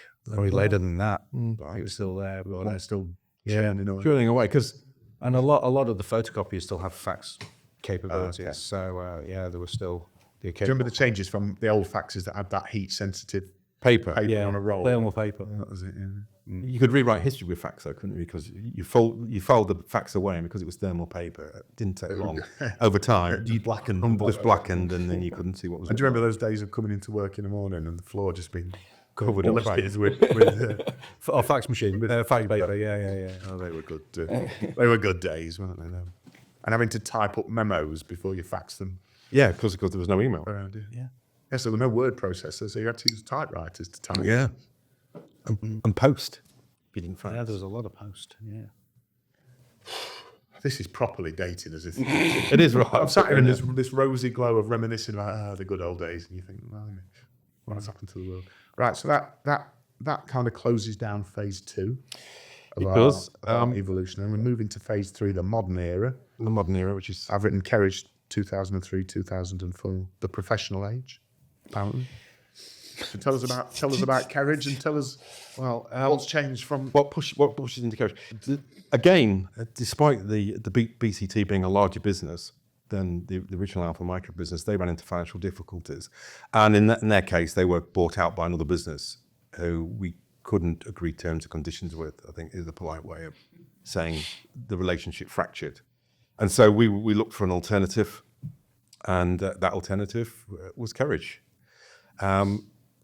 later than that. It was still there, but They're still churning away. Drilling away, because And a lot of the photocopiers still have fax capabilities. Okay. So there was still the Do you remember the changes from the old faxes that had that heat-sensitive paper. paper on a roll? Thermal paper. That was it, yeah. You could rewrite history with fax, though, couldn't you? Because you fold the fax away, and because it was thermal paper, it didn't take long. Over time, You blackened. it was blackened, and then you couldn't see what was. And do you remember those days of coming into work in the morning and the floor just being covered in fax? covered with Or fax machine with fax paper. Yeah. oh, they were good. They were good days, weren't they? Though? And having to type up memos before you fax them Yeah, because there was no email. around. Yeah. Yeah, so there were no word processors, so you had to use typewriters to type. Yeah, and post. You didn't fax. Yeah, there was a lot of post. Yeah. This is properly dated, as if It is right. I'm sat here in this rosy glow of reminiscing about the good old days, and you think, blimey, what's happened to the world? Right, so that kind of closes down phase 2 of our evolution, and we're moving to phase 3, the modern era. The modern era, which is I've written Kerridge 2003, 2004, the professional age, apparently. So tell us about Kerridge, and tell us what's changed from what pushes into carriage. Again, despite the BCT being a larger business than the original Alpha Micro business, they ran into financial difficulties, and in their case, they were bought out by another business who we couldn't agree terms and conditions with. I think is a polite way of saying the relationship fractured, and so we looked for an alternative, and that alternative was Kerridge.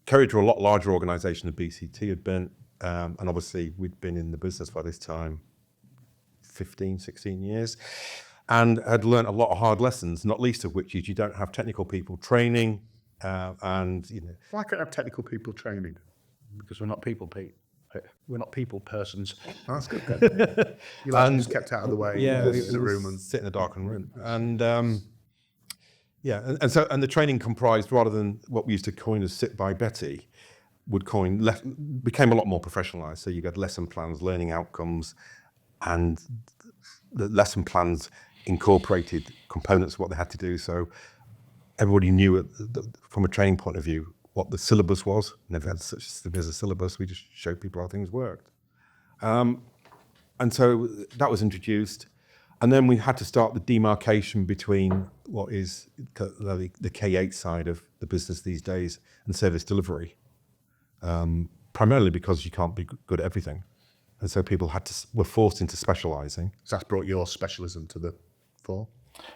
Kerridge were a lot larger organisation than BCT had been, and obviously we'd been in the business by this time 15, 16 years, and had learnt a lot of hard lessons, not least of which is you don't have technical people training, and why can't I have technical people training? Because we're not we're not people persons. Oh, that's good then. You just kept out of the way, Yeah, in the room and sit in a darkened room, and and the training comprised, rather than what we used to coin as sit by Betty, became a lot more professionalised. So you got lesson plans, learning outcomes, and the lesson plans incorporated components of what they had to do. So everybody knew from a training point of view what the syllabus was. Never had such a thing as a syllabus. We just showed people how things worked. And so that was introduced. And then we had to start the demarcation between what is the K8 side of the business these days and service delivery, primarily because you can't be good at everything. And so people were forced into specialising. so that's brought your specialism to the fore.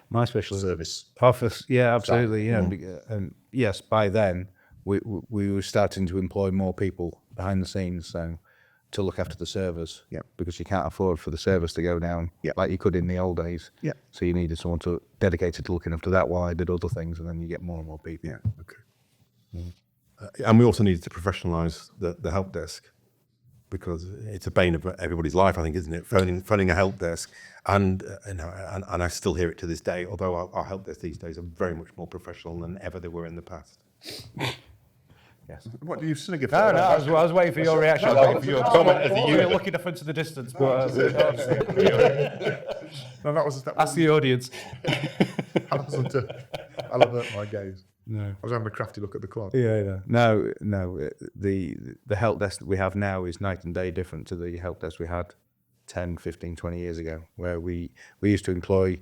My specialism. Service. Office, yeah, absolutely. Yeah, and yes, by then we were starting to employ more people behind the scenes, so to look after the servers. Yeah. Because you can't afford for the servers to go down like you could in the old days. Yeah. So you needed someone dedicated to looking after that while I did other things, and then you get more and more people. Yeah. Okay. And we also needed to professionalise the help desk, because it's a bane of everybody's life, I think, isn't it? Phoning a help desk, and and I still hear it to this day. Although our help desk these days are very much more professional than ever they were in the past. Yes. What do you snigger for? No, I was waiting for your reaction. I was waiting for your comment as you you were looking off into the distance. But No, that was ask the audience. I'll avert my gaze. No. I was having a crafty look at the quad. Yeah. No. The help desk that we have now is night and day different to the help desk we had 10, 15, 20 years ago, where we used to employ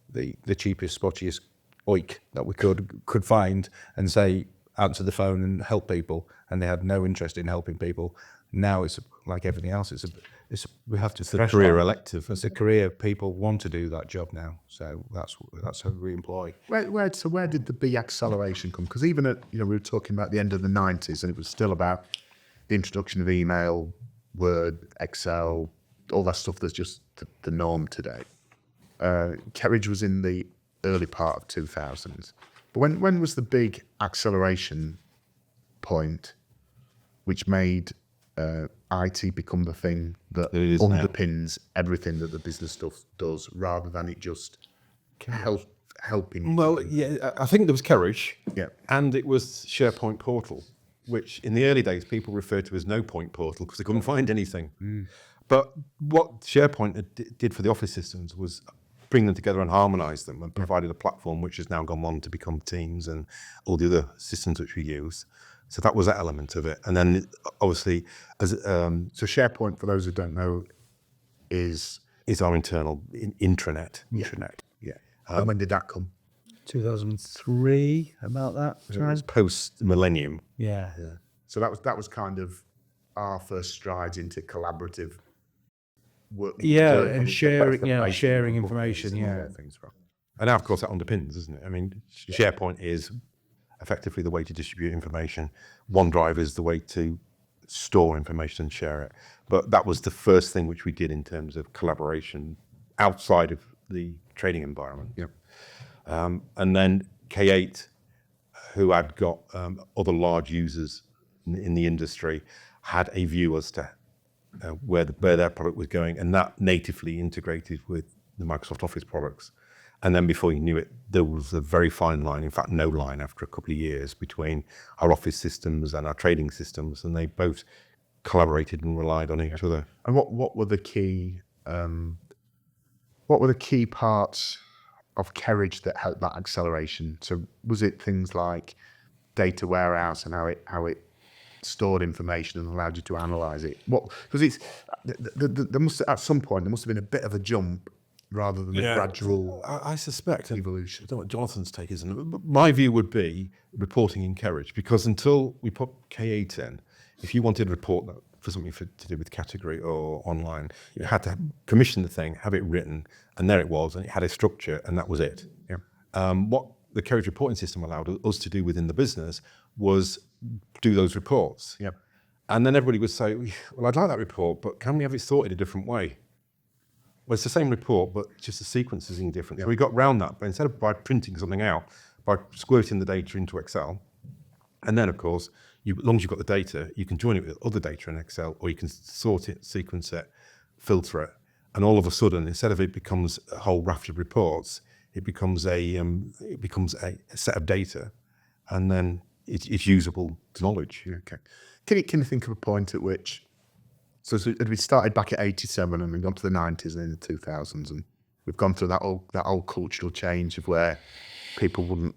the cheapest, spottiest oik that we could find and say, answer the phone and help people, and they had no interest in helping people. Now it's like everything else. We have to. It's a career elective. It's a career. People want to do that job now, so that's who we employ. Where did the B acceleration come? Because even we were talking about the end of the 90s, and it was still about the introduction of email, Word, Excel, all that stuff that's just the norm today. Kerridge was in the early part of 2000s. But when was the big acceleration point which made IT become the thing that underpins everything that the business stuff does, rather than it just helping? Well, yeah, I think there was Kerridge, Yeah. and it was SharePoint Portal, which in the early days people referred to as No Point Portal because they couldn't find anything. But what SharePoint did for the office systems was bring them together and harmonise them and provided a platform which has now gone on to become Teams and all the other systems which we use. So that was that element of it. And then obviously, as So SharePoint, for those who don't know, is our internal intranet. yeah. And when did that come? 2003, about that time. Post millennium. Yeah. So that was kind of our first strides into collaborative work. Yeah, doing- and that's sharing, the yeah, basic sharing of information, things, yeah. things from. And now, of course, that underpins, isn't it? I mean, SharePoint is effectively the way to distribute information. OneDrive is the way to store information and share it. But that was the first thing which we did in terms of collaboration outside of the trading environment. Yeah. And then K8, who had got other large users in the industry, had a view as to where their product was going, and that natively integrated with the Microsoft Office products. And then before you knew it, there was a very fine line, in fact, no line after a couple of years between our Office systems and our trading systems, and they both collaborated and relied on each other. And what were the key parts of Kerridge that helped that acceleration? So was it things like data warehouse and how it stored information and allowed you to analyze it? Because it's there must at some point there must have been a bit of a jump rather than a gradual I suspect evolution. I don't know what Jonathan's take is. But my view would be reporting in Kerridge, because until we put K8 in, if you wanted a report for something to do with category or online, you had to commission the thing, have it written, and there it was, and it had a structure, and that was it. Yeah. What the Kerridge reporting system allowed us to do within the business was do those reports. Yeah. And then everybody would say, well, I'd like that report, but can we have it sorted a different way? Well, it's the same report, but just the sequencing different. Yeah. So we got round that, but instead of by printing something out, by squirting the data into Excel, and then, of course, as long as you've got the data, you can join it with other data in Excel, or you can sort it, sequence it, filter it, and all of a sudden, instead of it becomes a whole raft of reports, it becomes a set of data, and then it's usable knowledge. Yeah, okay. Can you think of a point at which so we started back at 87 and we've gone to the 90s and in the 2000s, and we've gone through that whole cultural change of where people wouldn't.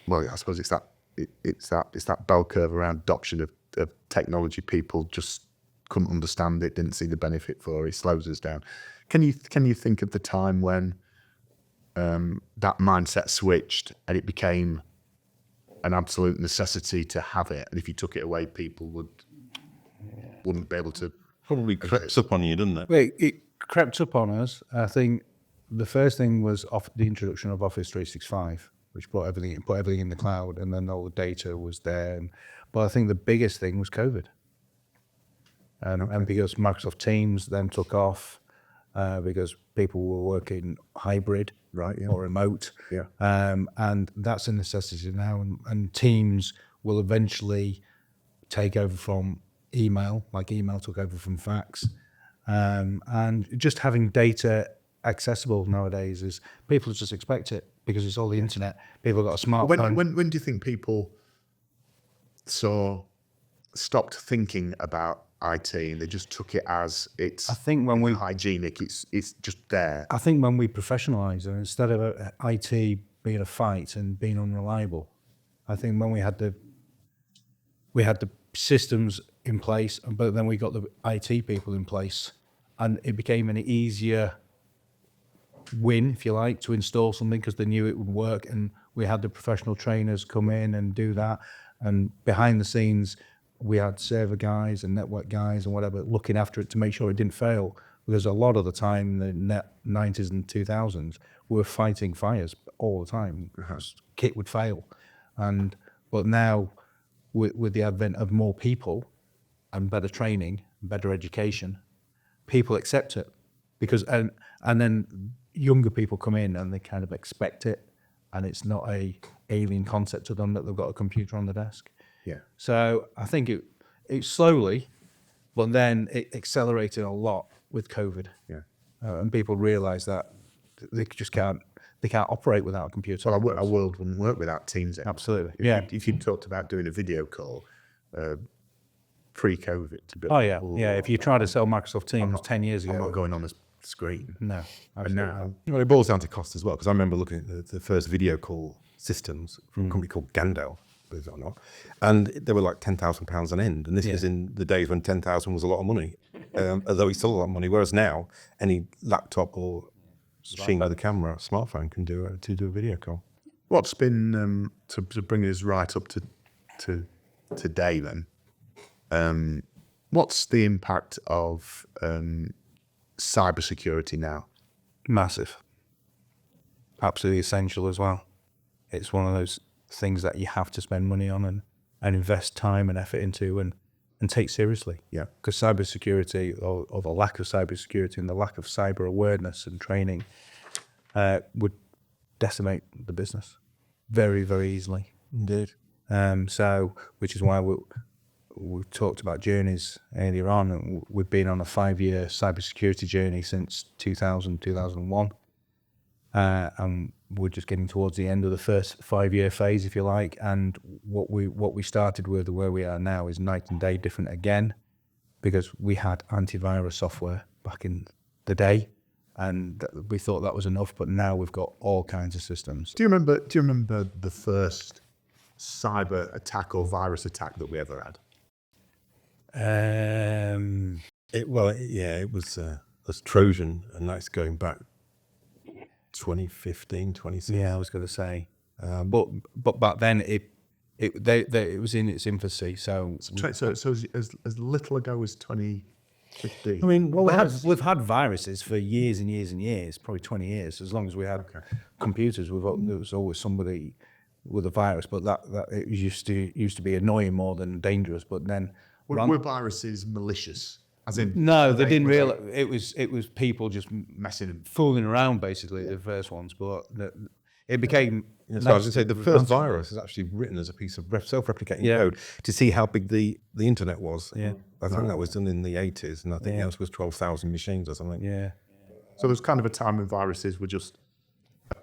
Well, I suppose it's that bell curve around adoption of technology. People just couldn't understand it, didn't see the benefit for it. Slows us down. Can you think of the time when that mindset switched and it became an absolute necessity to have it, and if you took it away, people wouldn't be able to. Probably creeps up on you, doesn't it? Well, it crept up on us. I think the first thing was the introduction of Office 365, which put everything in the cloud, and then all the data was there. But I think the biggest thing was COVID, and because Microsoft Teams then took off, because people were working hybrid, Right, yeah. or remote, Yeah. and that's a necessity now. And Teams will eventually take over from email, like email took over from fax, and just having data accessible nowadays is people just expect it because it's all the internet. People got a smartphone. When do you think people stopped thinking about IT and they just took it as it's I think when we hygienic, it's just there? I think when we professionalised it, instead of IT being a fight and being unreliable, I think when we had the systems in place, but then we got the IT people in place, and it became an easier win, if you like, to install something because they knew it would work, and we had the professional trainers come in and do that, and behind the scenes we had server guys and network guys and whatever looking after it to make sure it didn't fail, because a lot of the time in the 90s and 2000s we were fighting fires all the time. Kit would fail, but now with the advent of more people and better training, better education, people accept it, because and then younger people come in and they kind of expect it, and it's not a alien concept to them that they've got a computer on the desk. Yeah. So I think it slowly, but then it accelerated a lot with COVID. Yeah. And people realised that they just can't. they can't operate without a computer. Well, our world wouldn't work without Teams. Absolutely. If you talked about doing a video call pre-COVID, to be Oh yeah, yeah. If you tried to sell Microsoft Teams 10 years I'm ago, not going on the screen. no. And now, Well, it boils down to cost as well, because I remember looking at the first video call systems from a company called Gandel, believe it or not, and they were like £10,000 an end. And this was in the days when 10,000 was a lot of money, although it's still a lot of money. Whereas now, any laptop or machine with a camera, smartphone can do a video call. what's been to bring us right up to today then? What's the impact of cybersecurity now? Massive. Absolutely essential as well. It's one of those things that you have to spend money on and invest time and effort into and take seriously. Yeah. Because cybersecurity or the lack of cybersecurity and the lack of cyber awareness and training would decimate the business very, very easily. Indeed. So, which is why we talked about journeys earlier on. And we've been on a 5-year cybersecurity journey since 2001. And we're just getting towards the end of the first 5-year phase, if you like. And what we started with, where we are now, is night and day different again, because we had antivirus software back in the day, and we thought that was enough. But now we've got all kinds of systems. Do you remember the first cyber attack or virus attack that we ever had? It was Trojan, and that's going back 2015, 2016. Yeah, I was going to say, but back then it was in its infancy. So as little ago as 2015. I mean, well, we've had viruses for years and years and years, probably 20 years. As long as we had computers, there was always somebody with a virus. But that it used to be annoying more than dangerous. But then were viruses malicious? As in, no, they didn't realize it was people just messing and fooling around, basically, the first ones. But it became. So I was going to say, the first virus is actually written as a piece of self-replicating code to see how big the internet was. Yeah. I think that was done in the 80s, and I think else was 12,000 machines or something. Yeah. So there's kind of a time when viruses were just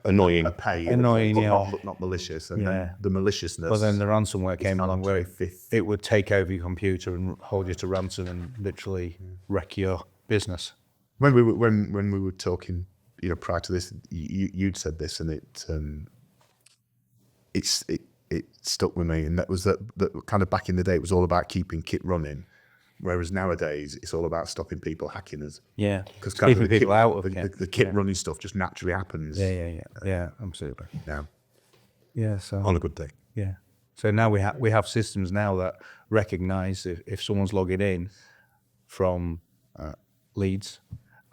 annoying, Annoying, not malicious, and then the maliciousness. But then the ransomware came along, where fifth. it would take over your computer and hold you to ransom and literally wreck your business. When we were talking, prior to this, you'd said this, and it stuck with me, and that was that kind of back in the day, it was all about keeping kit running, whereas nowadays it's all about stopping people hacking us. Yeah, because keeping people out of the kit running stuff just naturally happens. Yeah, absolutely. Now, Yeah, so On a good day. yeah, so now we have systems now that recognise if someone's logging in from Leeds,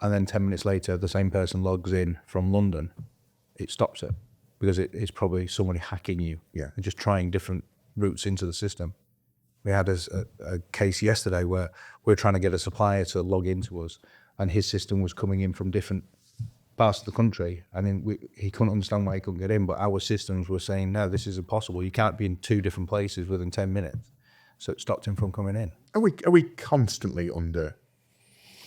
and then 10 minutes later the same person logs in from London, it stops it, because it's probably somebody hacking you and just trying different routes into the system. We had a case yesterday where we were trying to get a supplier to log into us, and his system was coming in from different parts of the country, and then he couldn't understand why he couldn't get in, but our systems were saying, no, this is impossible. You can't be in 2 different places within 10 minutes. So it stopped him from coming in. are we constantly under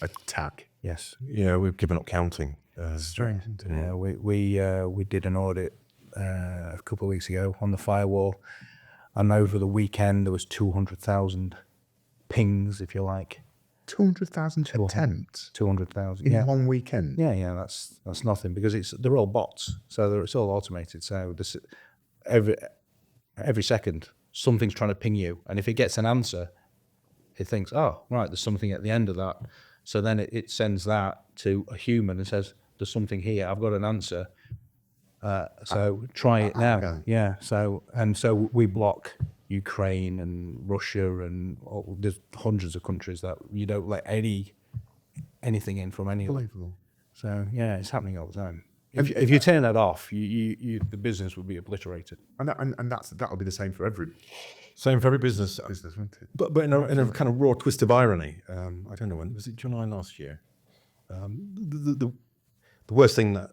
attack? Yes. Yeah, we've given up counting. Strange. Yeah, we did an audit a couple of weeks ago on the firewall, and over the weekend there was 200,000 pings, if you like. 200,000 attempts 200,000 in one weekend. Yeah, that's nothing, because they're all bots, so it's all automated. So every second something's trying to ping you, and if it gets an answer, it thinks, oh right, there's something at the end of that. So then it sends that to a human and says, there's something here, I've got an answer. So try it now. Okay. Yeah. So we block Ukraine and Russia and there's hundreds of countries that you don't let anything in from any. Unbelievable. So yeah, it's happening all the time. If you turn that off, the business will be obliterated. And that'll be the same for every Same for every business. won't it? But in a kind of raw twist of irony, I don't know when, was it July last year? The worst thing that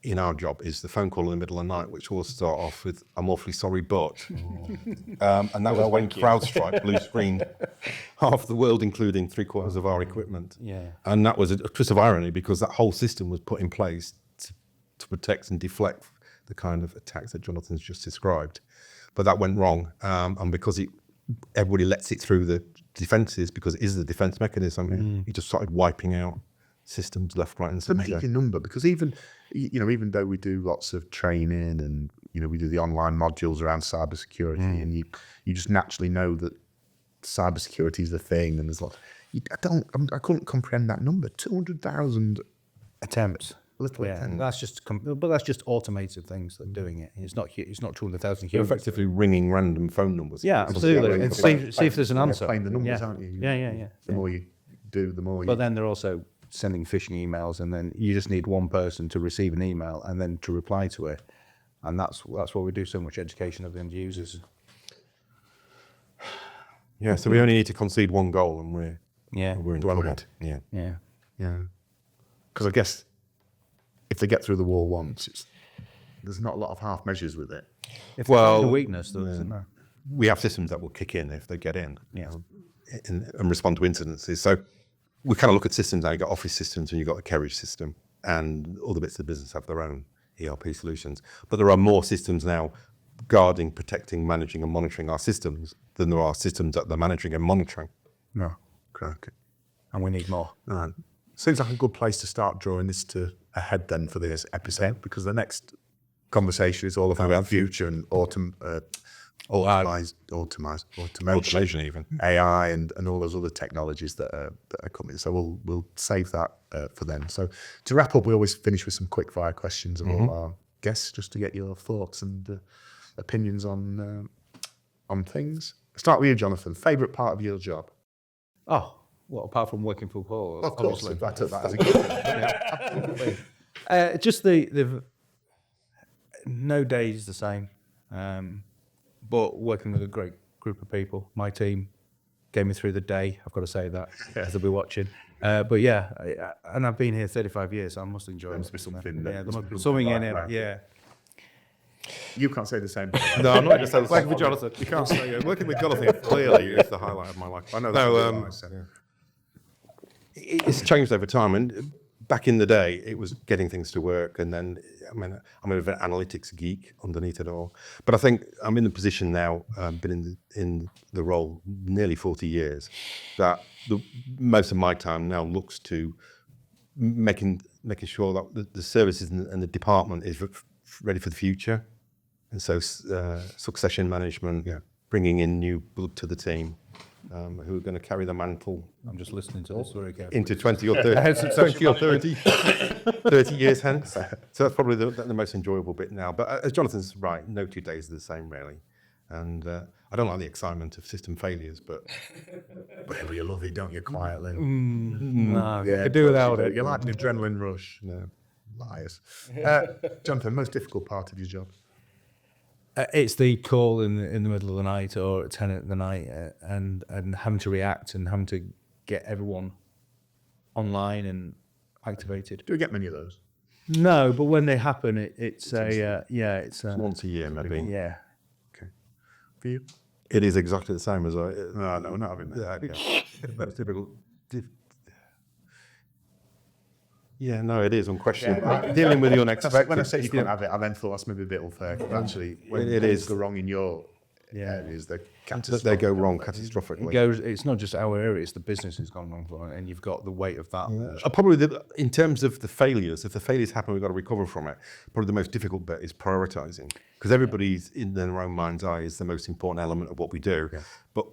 in our job is the phone call in the middle of the night, which will start off with, I'm awfully sorry, but. And that was when CrowdStrike blue screened half the world, including 3/4 of our equipment. Yeah. And that was a twist of irony, because that whole system was put in place to protect and deflect the kind of attacks that Jonathan's just described. But that went wrong, and because everybody lets it through the defences, because it is the defence mechanism, it just started wiping out systems left, right, and It's a centre. major number, because even though we do lots of training and we do the online modules around cybersecurity, and you just naturally know that cybersecurity is a thing, and there's lots. I couldn't comprehend that number. 200,000 attempts. little Yeah, attempts. but that's just automated things that are doing it. It's not 200,000 You're humans. effectively ringing random phone numbers. Yeah, absolutely. And see if there's an answer. Playing the numbers, Yeah. aren't you? Yeah. The more you do, the more you. But then they're also sending phishing emails, and then you just need one person to receive an email and then to reply to it, and that's why we do so much education of the end users. Yeah, so we only need to concede one goal, and we're in Dwellable. trouble. Yeah. Yeah, because I guess if they get through the wall once, there's not a lot of half measures with it. If Well, there's a weakness, there isn't there? We have systems that will kick in if they get in, Yeah. and respond to incidences. So we kind of look at systems now. You've got office systems and you've got a carriage system, and all the bits of the business have their own ERP solutions. But there are more systems now guarding, protecting, managing and monitoring our systems than there are systems that they're managing and monitoring. No, okay. And we need more. Seems like a good place to start drawing this to a head then for this episode, because the next conversation is all about the future and automation, even. AI, and all those other technologies that are coming. So we'll save that for then. So to wrap up, we always finish with some quick fire questions of all our guests, just to get your thoughts and opinions on things. Start with you, Jonathan. Favourite part of your job? Oh, well, apart from working for Paul, Of course, I took that as a good thing. absolutely. Just the no day is the same, but working with a great group of people. My team gave me through the day. I've got to say that, as they'll be watching. But yeah, and I've been here 35 years, so I must enjoy it. Must be something. Yeah, there must be something in it. Yeah. You can't say the same. No, I'm not just saying Working with Jonathan. You can't say working with Jonathan clearly is the highlight of my life. I know No, it's changed over time, and back in the day, it was getting things to work, and then I'm an analytics geek underneath it all. But I think I'm in the position now, been in the role nearly 40 years, that most of my time now looks to making sure that the services and the department is ready for the future, and so succession management, bringing in new blood to the team. Who are going to carry the mantle I'm just listening to this very carefully. into 20 or 30 years hence. So that's probably the most enjoyable bit now. But as Jonathan's right, no 2 days are the same, really. And I don't like the excitement of system failures, but you love it, don't you? Quietly. No, Yeah, could do without it. You like the adrenaline rush. no. Liars. Jonathan, most difficult part of your job? It's the call in the middle of the night or at 10 at the night, and having to react and having to get everyone online and activated. Do we get many of those? No, but when they happen, it's Once a year, maybe. yeah. Okay. For you? It is exactly the same as I. No, not having that. Yeah, okay. That's typical. Yeah, no, it is unquestionably. Dealing with the unexpected. When I say you can't have it, I then thought that's maybe a bit unfair. But actually, when It things is. go wrong in your areas, they They go wrong catastrophically. It's not just our area; it's the business has gone wrong for it, and you've got the weight of that. Probably in terms of the failures, if the failures happen, we've got to recover from it. Probably the most difficult bit is prioritising, because everybody's in their own mind's eye is the most important element of what we do. Yeah. But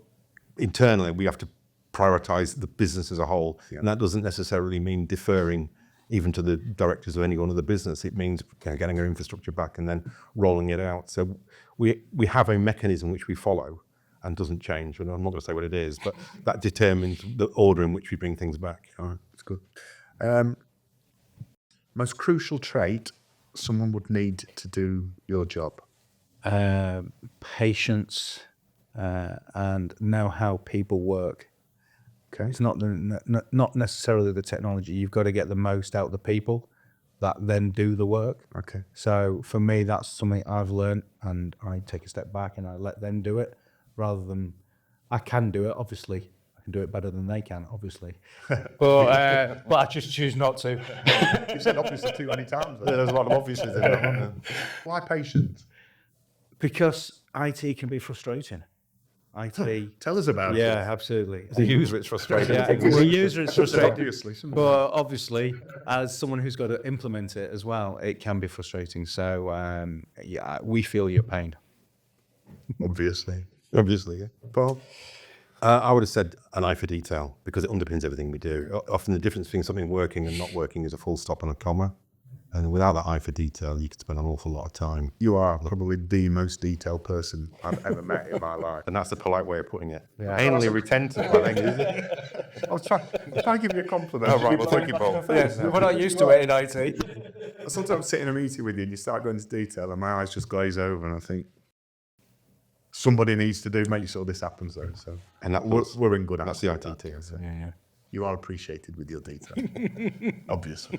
internally, we have to prioritise the business as a whole, and that doesn't necessarily mean deferring even to the directors of any one of the business. It means getting our infrastructure back and then rolling it out. So we have a mechanism which we follow and doesn't change. And I'm not going to say what it is, but that determines the order in which we bring things back. All right, that's good. Most crucial trait someone would need to do your job? Patience and know how people work. Okay. It's not necessarily the technology. You've got to get the most out of the people that then do the work. Okay. So for me, that's something I've learned, and I take a step back and I let them do it rather than I can do it, obviously, I can do it better than they can, obviously. But I just choose not to. You've said obviously too many times. There's a lot of obviously in there, aren't there? Why patience? Because IT can be frustrating. IT. Tell us about it. Yeah, absolutely. The user, it's frustrating. Yeah, the user is frustrating. Obviously. But obviously, as someone who's got to implement it as well, it can be frustrating. So, yeah, we feel your pain. Obviously. Obviously, yeah. Paul? I would have said an eye for detail because it underpins everything we do. Often the difference between something working and not working is a full stop and a comma. And without that eye for detail, you could spend an awful lot of time. You are probably the most detailed person I've ever met in my life. And that's the polite way of putting it. Yeah. Anally retentive, I think, is it? I was trying to give you a compliment. Oh, right, well, thank you, Paul. Yes, we're not used to it in IT. Sometimes I sit in a meeting with you and you start going into detail and my eyes just glaze over and I think, somebody needs to make sure this happens though. So, And that we're in good that's hands. the IT team. So. Yeah. You are appreciated with your detail, obviously.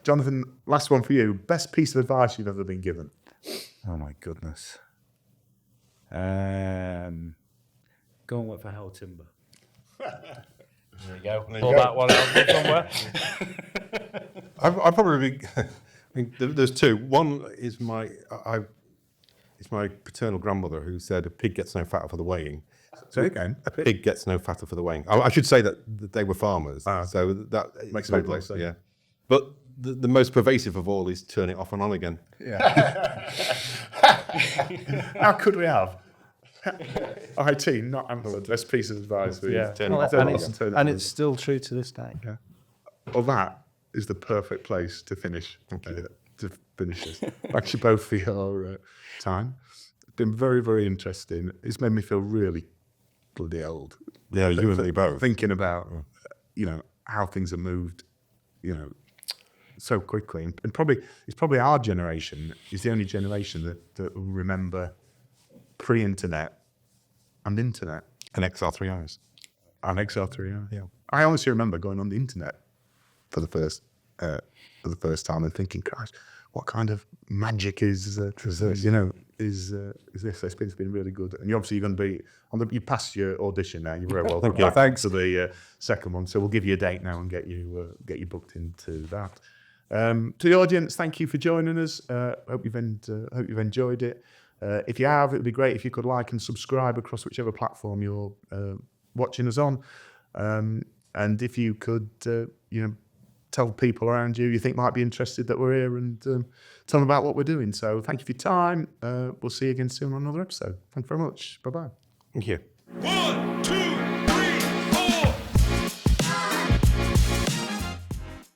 Jonathan, last one for you. Best piece of advice you've ever been given? Oh my goodness. Go and work for Howarth Timber. There you go. Pull that one out from somewhere. I've probably been, I mean, there's two. One is it's my paternal grandmother who said a pig gets no fatter for the weighing. Say again. A pig gets no fatter for the weighing. I should say that they were farmers, so that Makes totally, sense. yeah. But the most pervasive of all is turn it off and on again. Yeah. How could we have? IT, not answered. Best piece of advice. Yeah. Turn it Well, off and and it's, on. Turn it and on. it's still true to this day. Yeah. Well, that is the perfect place to finish. To finish this. Thanks you both for your time. It's been very, very interesting. It's made me feel really bloody old. Yeah, you and me both. Thinking about, how things have moved, so quickly. And it's probably our generation is the only generation that will remember pre-internet and internet. And XR3Is. And XR3, Yeah. I honestly remember going on the internet for the first time and thinking, Christ, what kind of magic is this? It's been really good. And you're going to be you passed your audition now. You're very welcome. Thank you. Thanks to the second one. So we'll give you a date now and get you booked into that. To the audience, thank you for joining us. Hope you've enjoyed it. If you have, it would be great if you could like and subscribe across whichever platform you're watching us on. And if you could, tell people around you think might be interested that we're here and tell them about what we're doing. So thank you for your time. We'll see you again soon on another episode. Thank you very much. Bye-bye. Thank you. 1, 2,